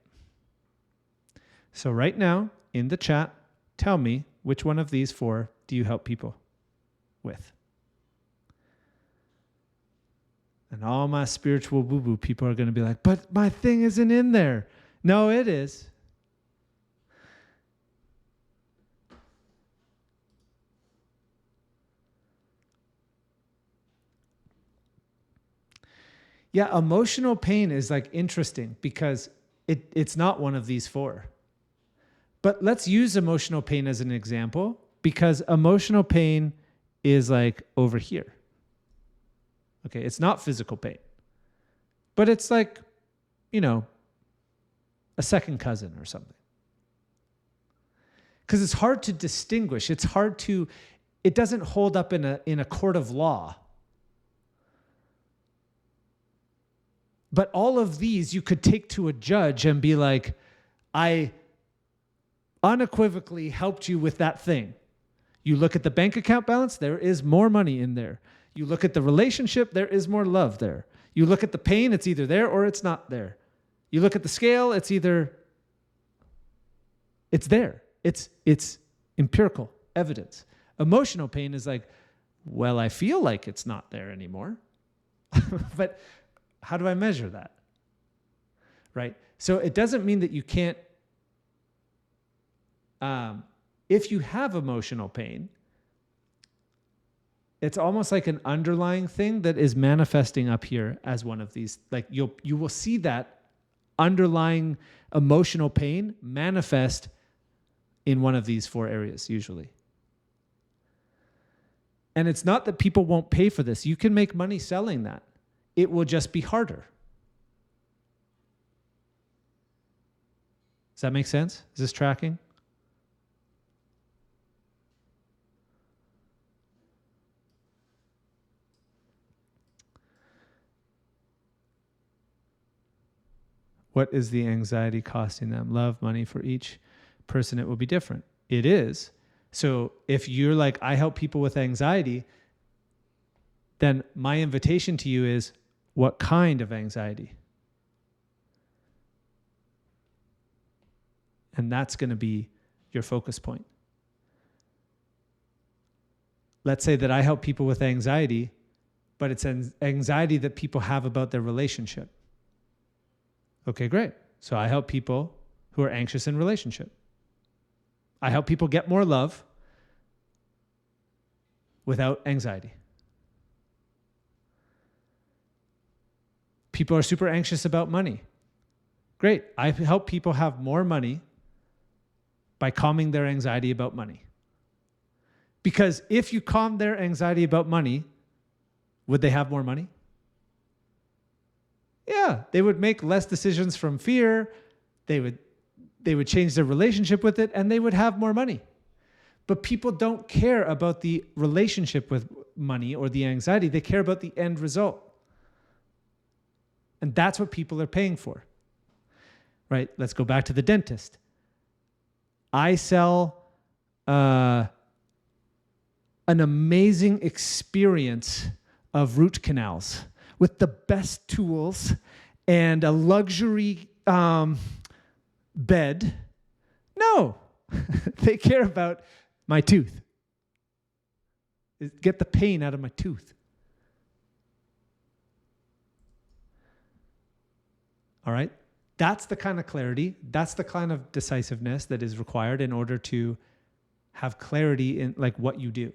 So right now, in the chat, tell me, which one of these 4 do you help people with? And all my spiritual woo-woo people are going to be like, but my thing isn't in there. No, it is. Yeah, emotional pain is like interesting because it's not one of these 4. But let's use emotional pain as an example, because emotional pain is like over here. Okay, it's not physical pain. But it's like, a second cousin or something. Because it's hard to distinguish. It doesn't hold up in a court of law. But all of these you could take to a judge and be like, I unequivocally helped you with that thing. You look at the bank account balance, there is more money in there. You look at the relationship, there is more love there. You look at the pain, it's either there or it's not there. You look at the scale, it's there. It's empirical evidence. Emotional pain is like, well, I feel like it's not there anymore. But how do I measure that? Right? So it doesn't mean that you can't, if you have emotional pain, it's almost like an underlying thing that is manifesting up here as one of these. Like you will see that underlying emotional pain manifest in one of these 4 areas usually. And it's not that people won't pay for this. You can make money selling that. It will just be harder. Does that make sense? Is this tracking? What is the anxiety costing them? Love, money. For each person, it will be different. It is. So if you're like, I help people with anxiety, then my invitation to you is, what kind of anxiety? And that's going to be your focus point. Let's say that I help people with anxiety, but it's an anxiety that people have about their relationship. Okay, great. So I help people who are anxious in relationship. I help people get more love without anxiety. People are super anxious about money. Great. I help people have more money by calming their anxiety about money. Because if you calm their anxiety about money, would they have more money? Yeah, they would make less decisions from fear. They would change their relationship with it, and they would have more money. But people don't care about the relationship with money or the anxiety. They care about the end result. And that's what people are paying for. Right? Let's go back to the dentist. I sell an amazing experience of root canals with the best tools and a luxury bed. No, they care about my tooth. Get the pain out of my tooth. All right? That's the kind of clarity, that's the kind of decisiveness that is required in order to have clarity in like what you do.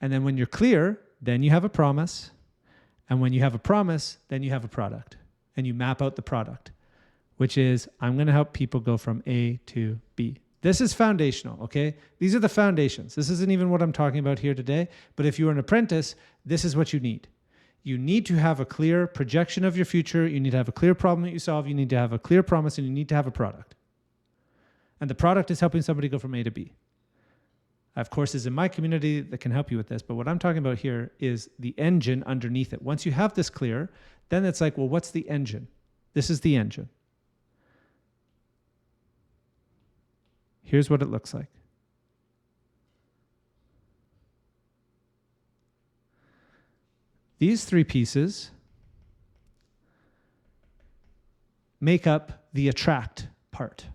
And then when you're clear, then you have a promise. And when you have a promise, then you have a product. And you map out the product, which is, I'm going to help people go from A to B. This is foundational, okay? These are the foundations. This isn't even what I'm talking about here today. But if you're an apprentice, this is what you need. You need to have a clear projection of your future. You need to have a clear problem that you solve. You need to have a clear promise, and you need to have a product. And the product is helping somebody go from A to B. I have courses in my community that can help you with this, but what I'm talking about here is the engine underneath it. Once you have this clear, then it's like, well, what's the engine? This is the engine. Here's what it looks like. These 3 pieces make up the attract part.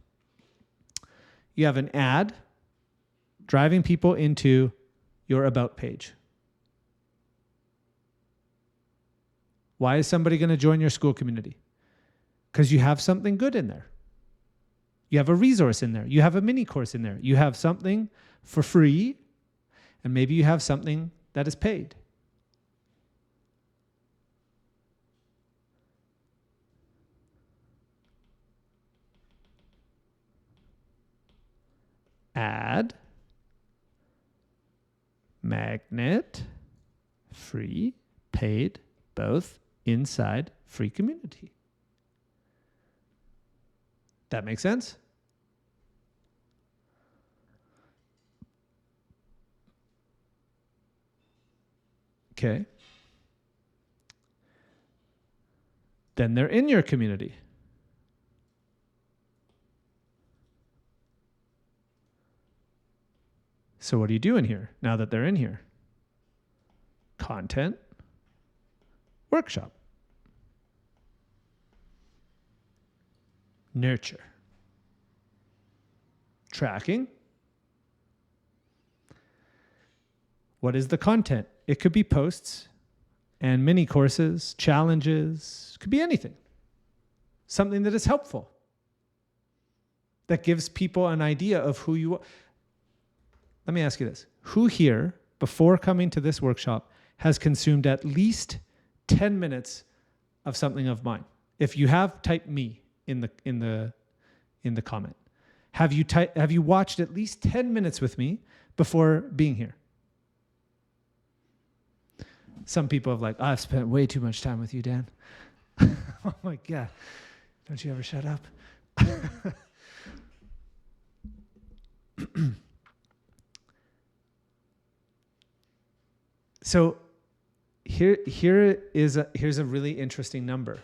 You have an ad driving people into your about page. Why is somebody going to join your Skool community? Because you have something good in there. You have a resource in there. You have a mini course in there. You have something for free, and maybe you have something that is paid. Ad, magnet, free, paid, both inside free community. That makes sense? Okay. Then they're in your community. So what do you do in here now that they're in here? Content, workshop, nurture, tracking. What is the content? It could be posts. and mini courses, challenges, could be anything. Something that is helpful, that gives people an idea of who you are. Let me ask you this. Who here, before coming to this workshop, has consumed at least 10 minutes of something of mine? If you have, type me in the comment. Have you watched at least 10 minutes with me before being here? Some people have I've spent way too much time with you, Dan. Oh my God. Don't you ever shut up? So here's a really interesting number,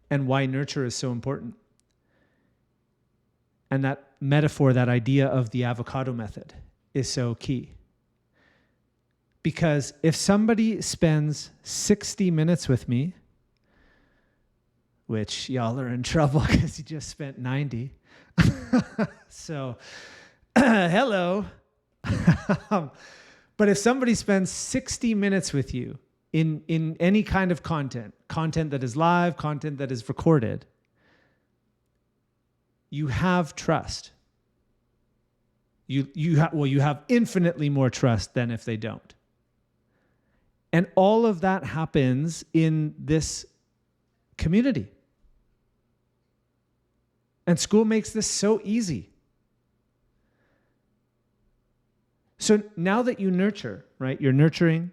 and why nurture is so important. And that metaphor, that idea of the avocado method, is so key. Because if somebody spends 60 minutes with me, which y'all are in trouble because you just spent 90. So, hello. But if somebody spends 60 minutes with you in any kind of content that is live, content that is recorded, you have trust. You have infinitely more trust than if they don't. And all of that happens in this community. And Skool makes this so easy. So now that you nurture, right? You're nurturing.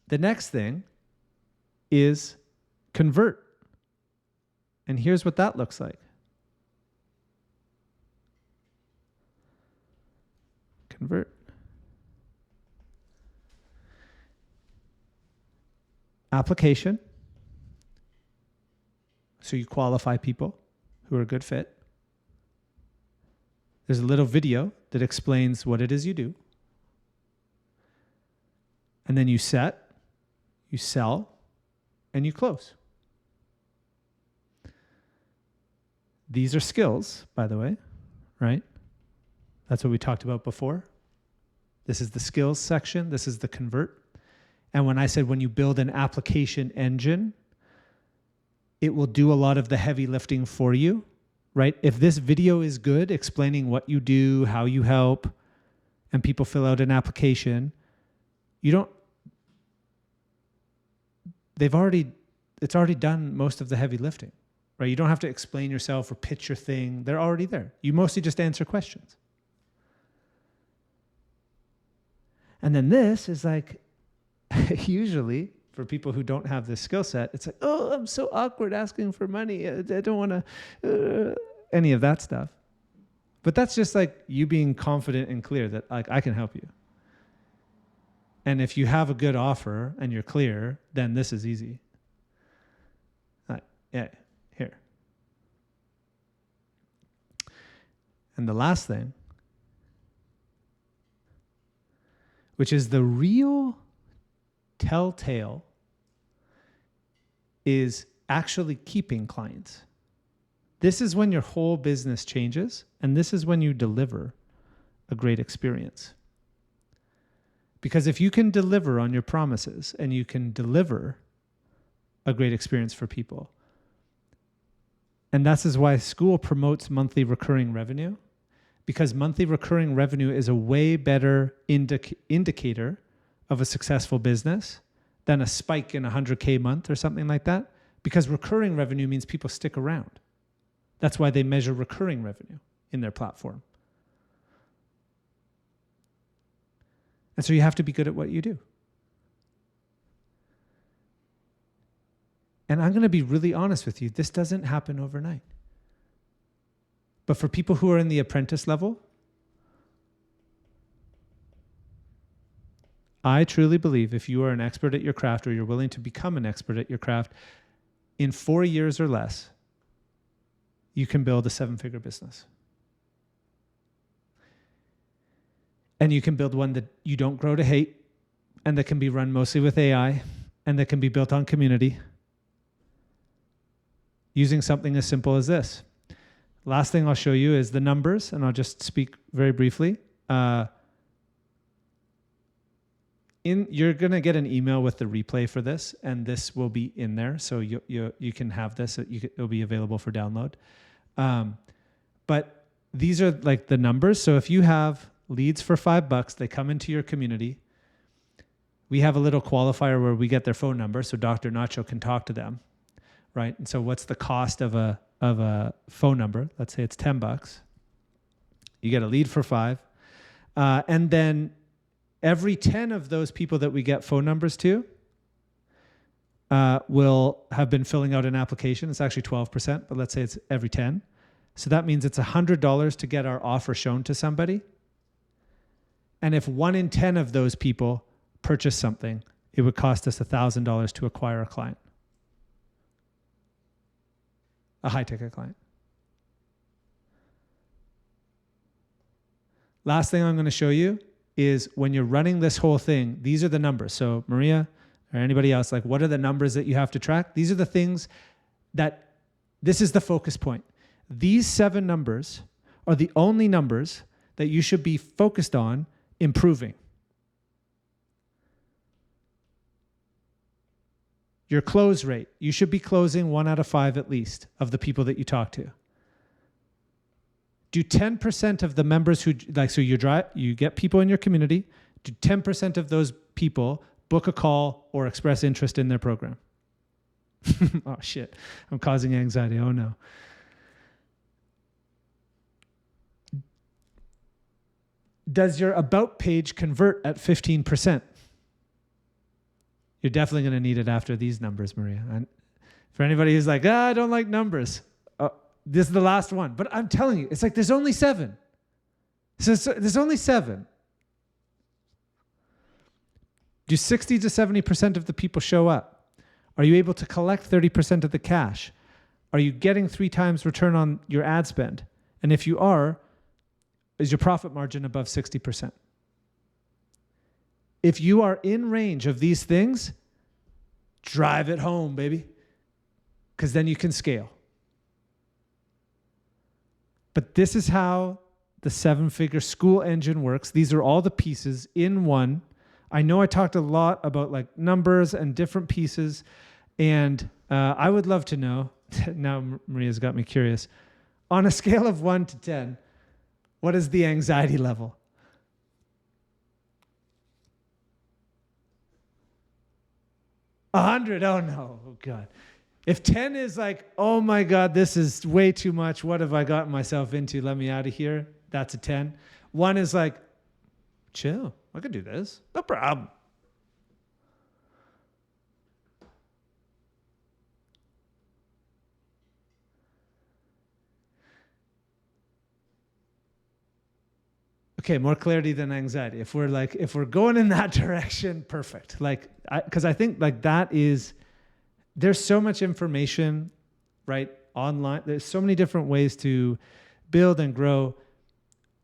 The next thing is convert. And here's what that looks like. Convert. Application. So you qualify people who are a good fit. There's a little video that explains what it is you do. And then you set, you sell, and you close. These are skills, by the way, right? That's what we talked about before. This is the skills section. This is the convert. And when I said when you build an application engine, it will do a lot of the heavy lifting for you, right? If this video is good, explaining what you do, how you help, and people fill out an application, it's already done most of the heavy lifting, right? You don't have to explain yourself or pitch your thing. They're already there. You mostly just answer questions. And then this is usually for people who don't have this skill set, it's oh, I'm so awkward asking for money. I don't want to, any of that stuff. But that's just you being confident and clear that I can help you. And if you have a good offer and you're clear, then this is easy. Yeah, here. And the last thing, which is the real telltale, is actually keeping clients. This is when your whole business changes, and this is when you deliver a great experience. Because if you can deliver on your promises and you can deliver a great experience for people, and that's why Skool promotes monthly recurring revenue, because monthly recurring revenue is a way better indicator of a successful business than a spike in 100K month or something like that, because recurring revenue means people stick around. That's why they measure recurring revenue in their platform. And so you have to be good at what you do. And I'm going to be really honest with you. This doesn't happen overnight. But for people who are in the apprentice level, I truly believe if you are an expert at your craft, or you're willing to become an expert at your craft, in 4 years or less, you can build a 7-figure business. And you can build one that you don't grow to hate, and that can be run mostly with AI, and that can be built on community, using something as simple as this. Last thing I'll show you is the numbers, and I'll just speak very briefly. you're going to get an email with the replay for this, and this will be in there. So you can have this. It'll be available for download. But these are like the numbers. So if you have leads for $5, they come into your community. We have a little qualifier where we get their phone number so Dr. Nacho can talk to them, right? And so what's the cost of a phone number? Let's say it's $10. You get a lead for $5. And then every 10 of those people that we get phone numbers to will have been filling out an application. It's actually 12%, but let's say it's every 10. So that means it's $100 to get our offer shown to somebody. And if 1 in 10 of those people purchase something, it would cost us $1,000 to acquire a client, a high-ticket client. Last thing I'm going to show you is when you're running this whole thing, these are the numbers. So Maria or anybody else, like, what are the numbers that you have to track? These are the things that, this is the focus point. These 7 numbers are the only numbers that you should be focused on improving. Your close rate, you should be closing 1 out of 5 at least of the people that you talk to. Do 10% of the members who, like, so you get people in your community, do 10% of those people book a call or express interest in their program? Oh shit, I'm causing anxiety, oh no. Does your about page convert at 15%? You're definitely going to need it after these numbers, Maria. And for anybody who's like, I don't like numbers. This is the last one. But I'm telling you, it's like there's only 7. So there's only 7. Do 60 to 70% of the people show up? Are you able to collect 30% of the cash? Are you getting 3 times return on your ad spend? And if you are, is your profit margin above 60%? If you are in range of these things, drive it home, baby. Because then you can scale. But this is how the 7-figure Skool Engine works. These are all the pieces in one. I know I talked a lot about like numbers and different pieces. And I would love to know, now Maria's got me curious, on a scale of 1 to 10, what is the anxiety level? 100, oh no, oh God. If 10 is like, oh my God, this is way too much. What have I gotten myself into? Let me out of here. That's a 10. 1 is like, chill. I could do this. No problem. Okay, more clarity than anxiety. If we're going in that direction, perfect. Like, because I think like that is, there's so much information, right, online. There's so many different ways to build and grow.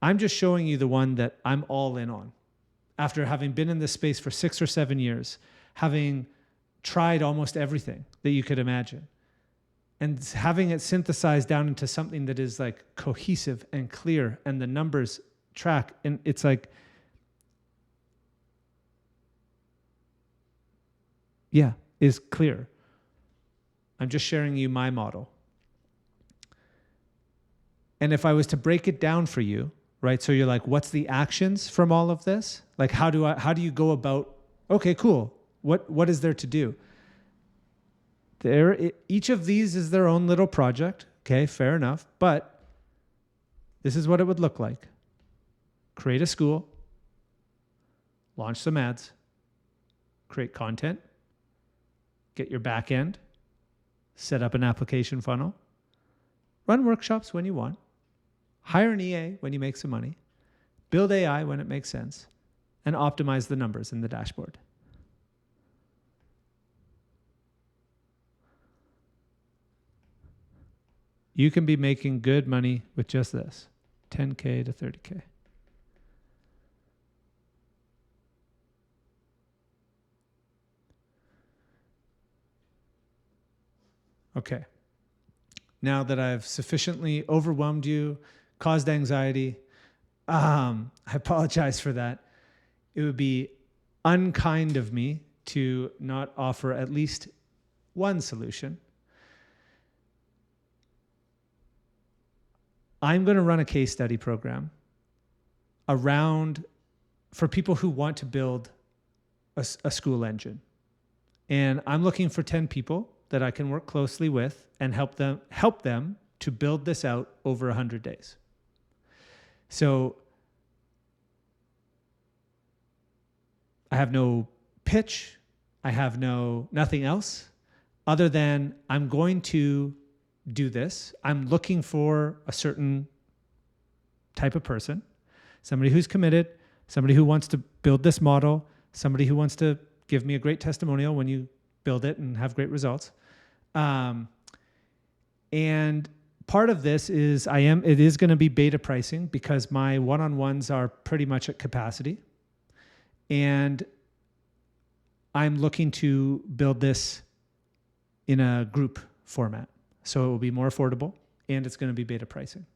I'm just showing you the one that I'm all in on. After having been in this space for 6 or 7 years, having tried almost everything that you could imagine, and having it synthesized down into something that is like cohesive and clear, and the numbers track, and it's like, yeah, is clear. I'm just sharing you my model. And if I was to break it down for you, right? So you're like, what's the actions from all of this? Like, how do you go about, okay, cool. What is there to do? Each of these is their own little project. Okay, fair enough. But this is what it would look like. Create a school, launch some ads, create content, get your back end, set up an application funnel, run workshops when you want, hire an EA when you make some money, build AI when it makes sense, and optimize the numbers in the dashboard. You can be making good money with just this, 10K to 30K. Okay. Now that I've sufficiently overwhelmed you, caused anxiety, I apologize for that. It would be unkind of me to not offer at least one solution. I'm going to run a case study program for people who want to build a school engine. And I'm looking for 10 people that I can work closely with and help them to build this out over 100 days. So I have no pitch. I have nothing else other than I'm going to do this. I'm looking for a certain type of person, somebody who's committed, somebody who wants to build this model, somebody who wants to give me a great testimonial when you build it and have great results. And part of this is it is going to be beta pricing because my one-on-ones are pretty much at capacity. And I'm looking to build this in a group format. So it will be more affordable and it's going to be beta pricing.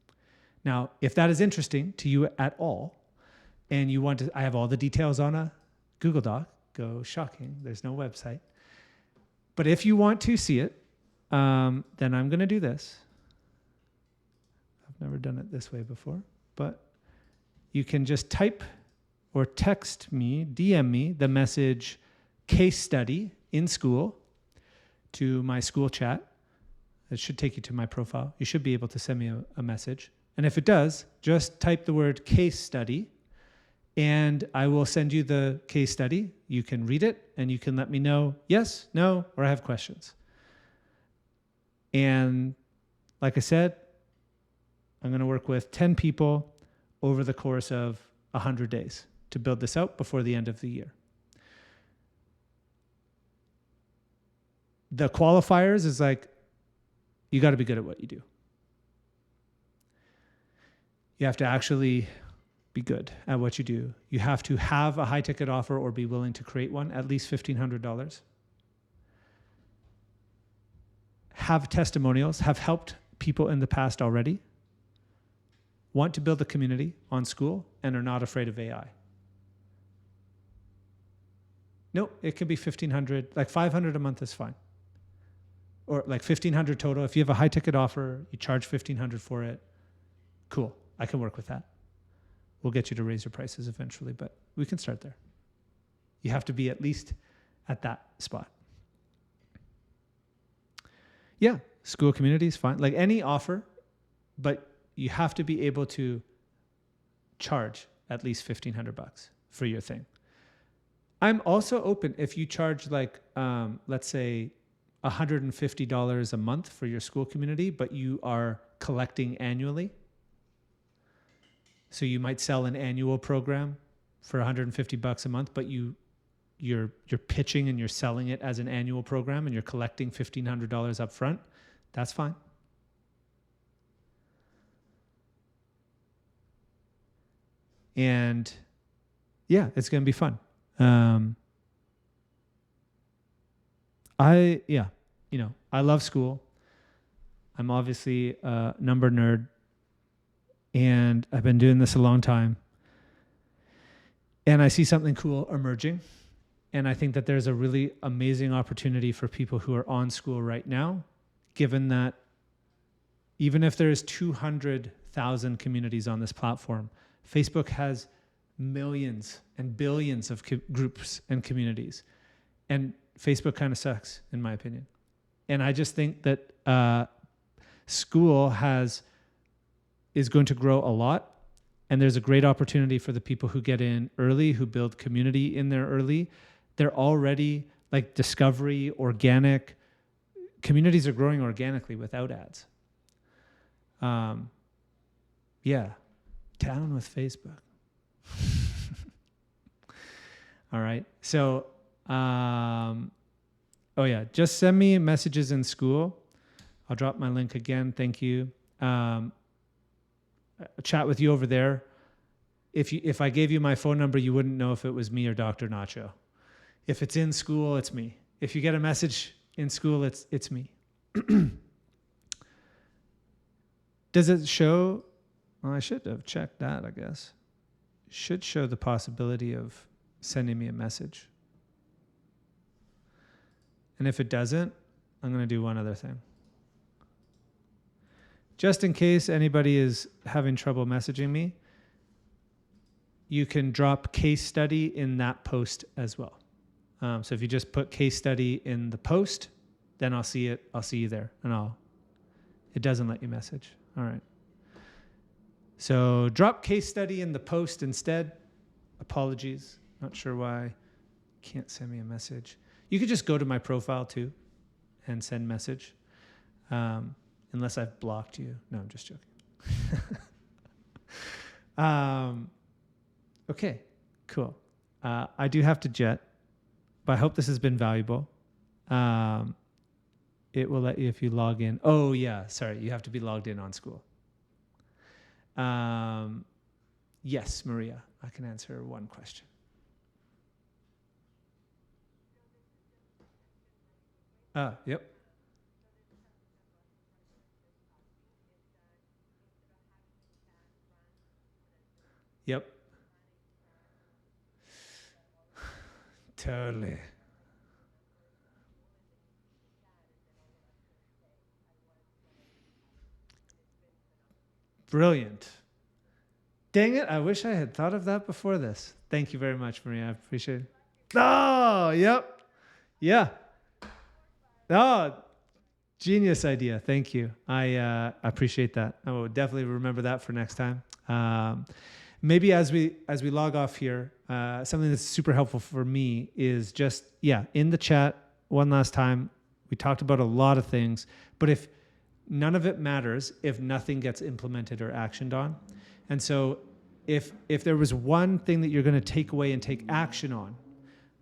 Now, if that is interesting to you at all, and you want to, I have all the details on a Google Doc. Go shocking. There's no website. But if you want to see it, then I'm going to do this. I've never done it this way before, but you can just type or text me, DM me the message case study in school to my school chat. It should take you to my profile. You should be able to send me a message. And if it does, just type the word case study and I will send you the case study. You can read it and you can let me know yes, no, or I have questions. And like I said, I'm going to work with 10 people over the course of 100 days to build this out before the end of the year. The qualifiers is like, you got to be good at what you do. You have to actually be good at what you do. You have to have a high ticket offer or be willing to create one, at least $1,500. Have testimonials, have helped people in the past already, want to build a community on Skool, and are not afraid of AI. No, it can be $1,500, like $500 a month is fine. Or like $1,500 total. If you have a high ticket offer, you charge $1,500 for it. Cool. I can work with that. We'll get you to raise your prices eventually, but we can start there. You have to be at least at that spot. Yeah, school community is fine. Like any offer, but you have to be able to charge at least $1,500 for your thing. I'm also open if you charge like, let's say $150 a month for your school community, but you are collecting annually. So you might sell an annual program for $150 a month, but you're pitching and you're selling it as an annual program and you're collecting $1,500 up front. That's fine. And yeah, it's going to be fun. I love Skool. I'm obviously a number nerd. And I've been doing this a long time. And I see something cool emerging. And I think that there's a really amazing opportunity for people who are on Skool right now, given that even if there's 200,000 communities on this platform, Facebook has millions and billions of groups and communities. And Facebook kind of sucks, in my opinion. And I just think that Skool is going to grow a lot. And there's a great opportunity for the people who get in early, who build community in there early. They're already like discovery, organic. Communities are growing organically without ads. Yeah, down with Facebook. All right. So, just send me messages in Skool. I'll drop my link again. Thank you. Chat with you over there. If I gave you my phone number, you wouldn't know if it was me or Dr. Nacho. If it's in Skool, it's me. If you get a message in Skool, it's me. Does it show? Well, I should have checked that, I guess. Should show the possibility of sending me a message. And if it doesn't, I'm going to do one other thing. Just in case anybody is having trouble messaging me, you can drop case study in that post as well. So if you just put case study in the post, then I'll see it. I'll see you there, and it doesn't let you message. All right. So drop case study in the post instead. Apologies. Not sure why you can't send me a message. You could just go to my profile too and send message. Unless I've blocked you. No, I'm just joking. Okay, cool. I do have to jet, but I hope this has been valuable. It will let you if you log in. Oh yeah, sorry, you have to be logged in on Skool. Yes, Maria, I can answer one question. Yep. Yep. Totally. Brilliant. Dang it, I wish I had thought of that before this. Thank you very much, Maria. I appreciate it. Oh, yep. Yeah. Oh, genius idea. Thank you. I appreciate that. I will definitely remember that for next time. Maybe as we log off here, something that's super helpful for me is just, in the chat one last time, we talked about a lot of things, but if none of it matters, if nothing gets implemented or actioned on. And so if there was one thing that you're going to take away and take action on,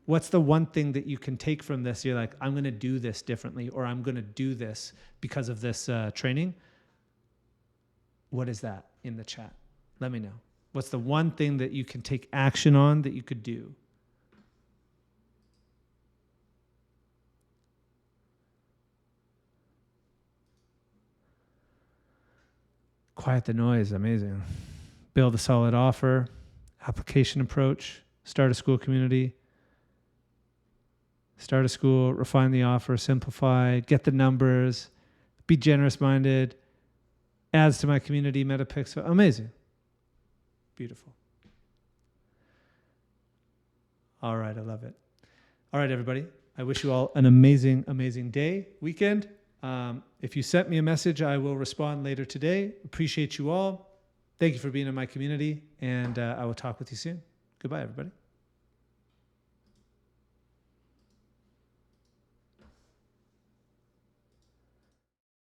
what's the one thing that you can take from this? You're like, I'm going to do this differently, or I'm going to do this because of this training. What is that in the chat? Let me know. What's the one thing that you can take action on that you could do? Quiet the noise. Amazing. Build a solid offer, application approach, start a Skool community, start a Skool, refine the offer, simplify, get the numbers, be generous minded, adds to my community, metapixel. Amazing. Beautiful. All right. I love it. All right, everybody. I wish you all an amazing, amazing day, weekend. If you sent me a message, I will respond later today. Appreciate you all. Thank you for being in my community, and I will talk with you soon. Goodbye, everybody.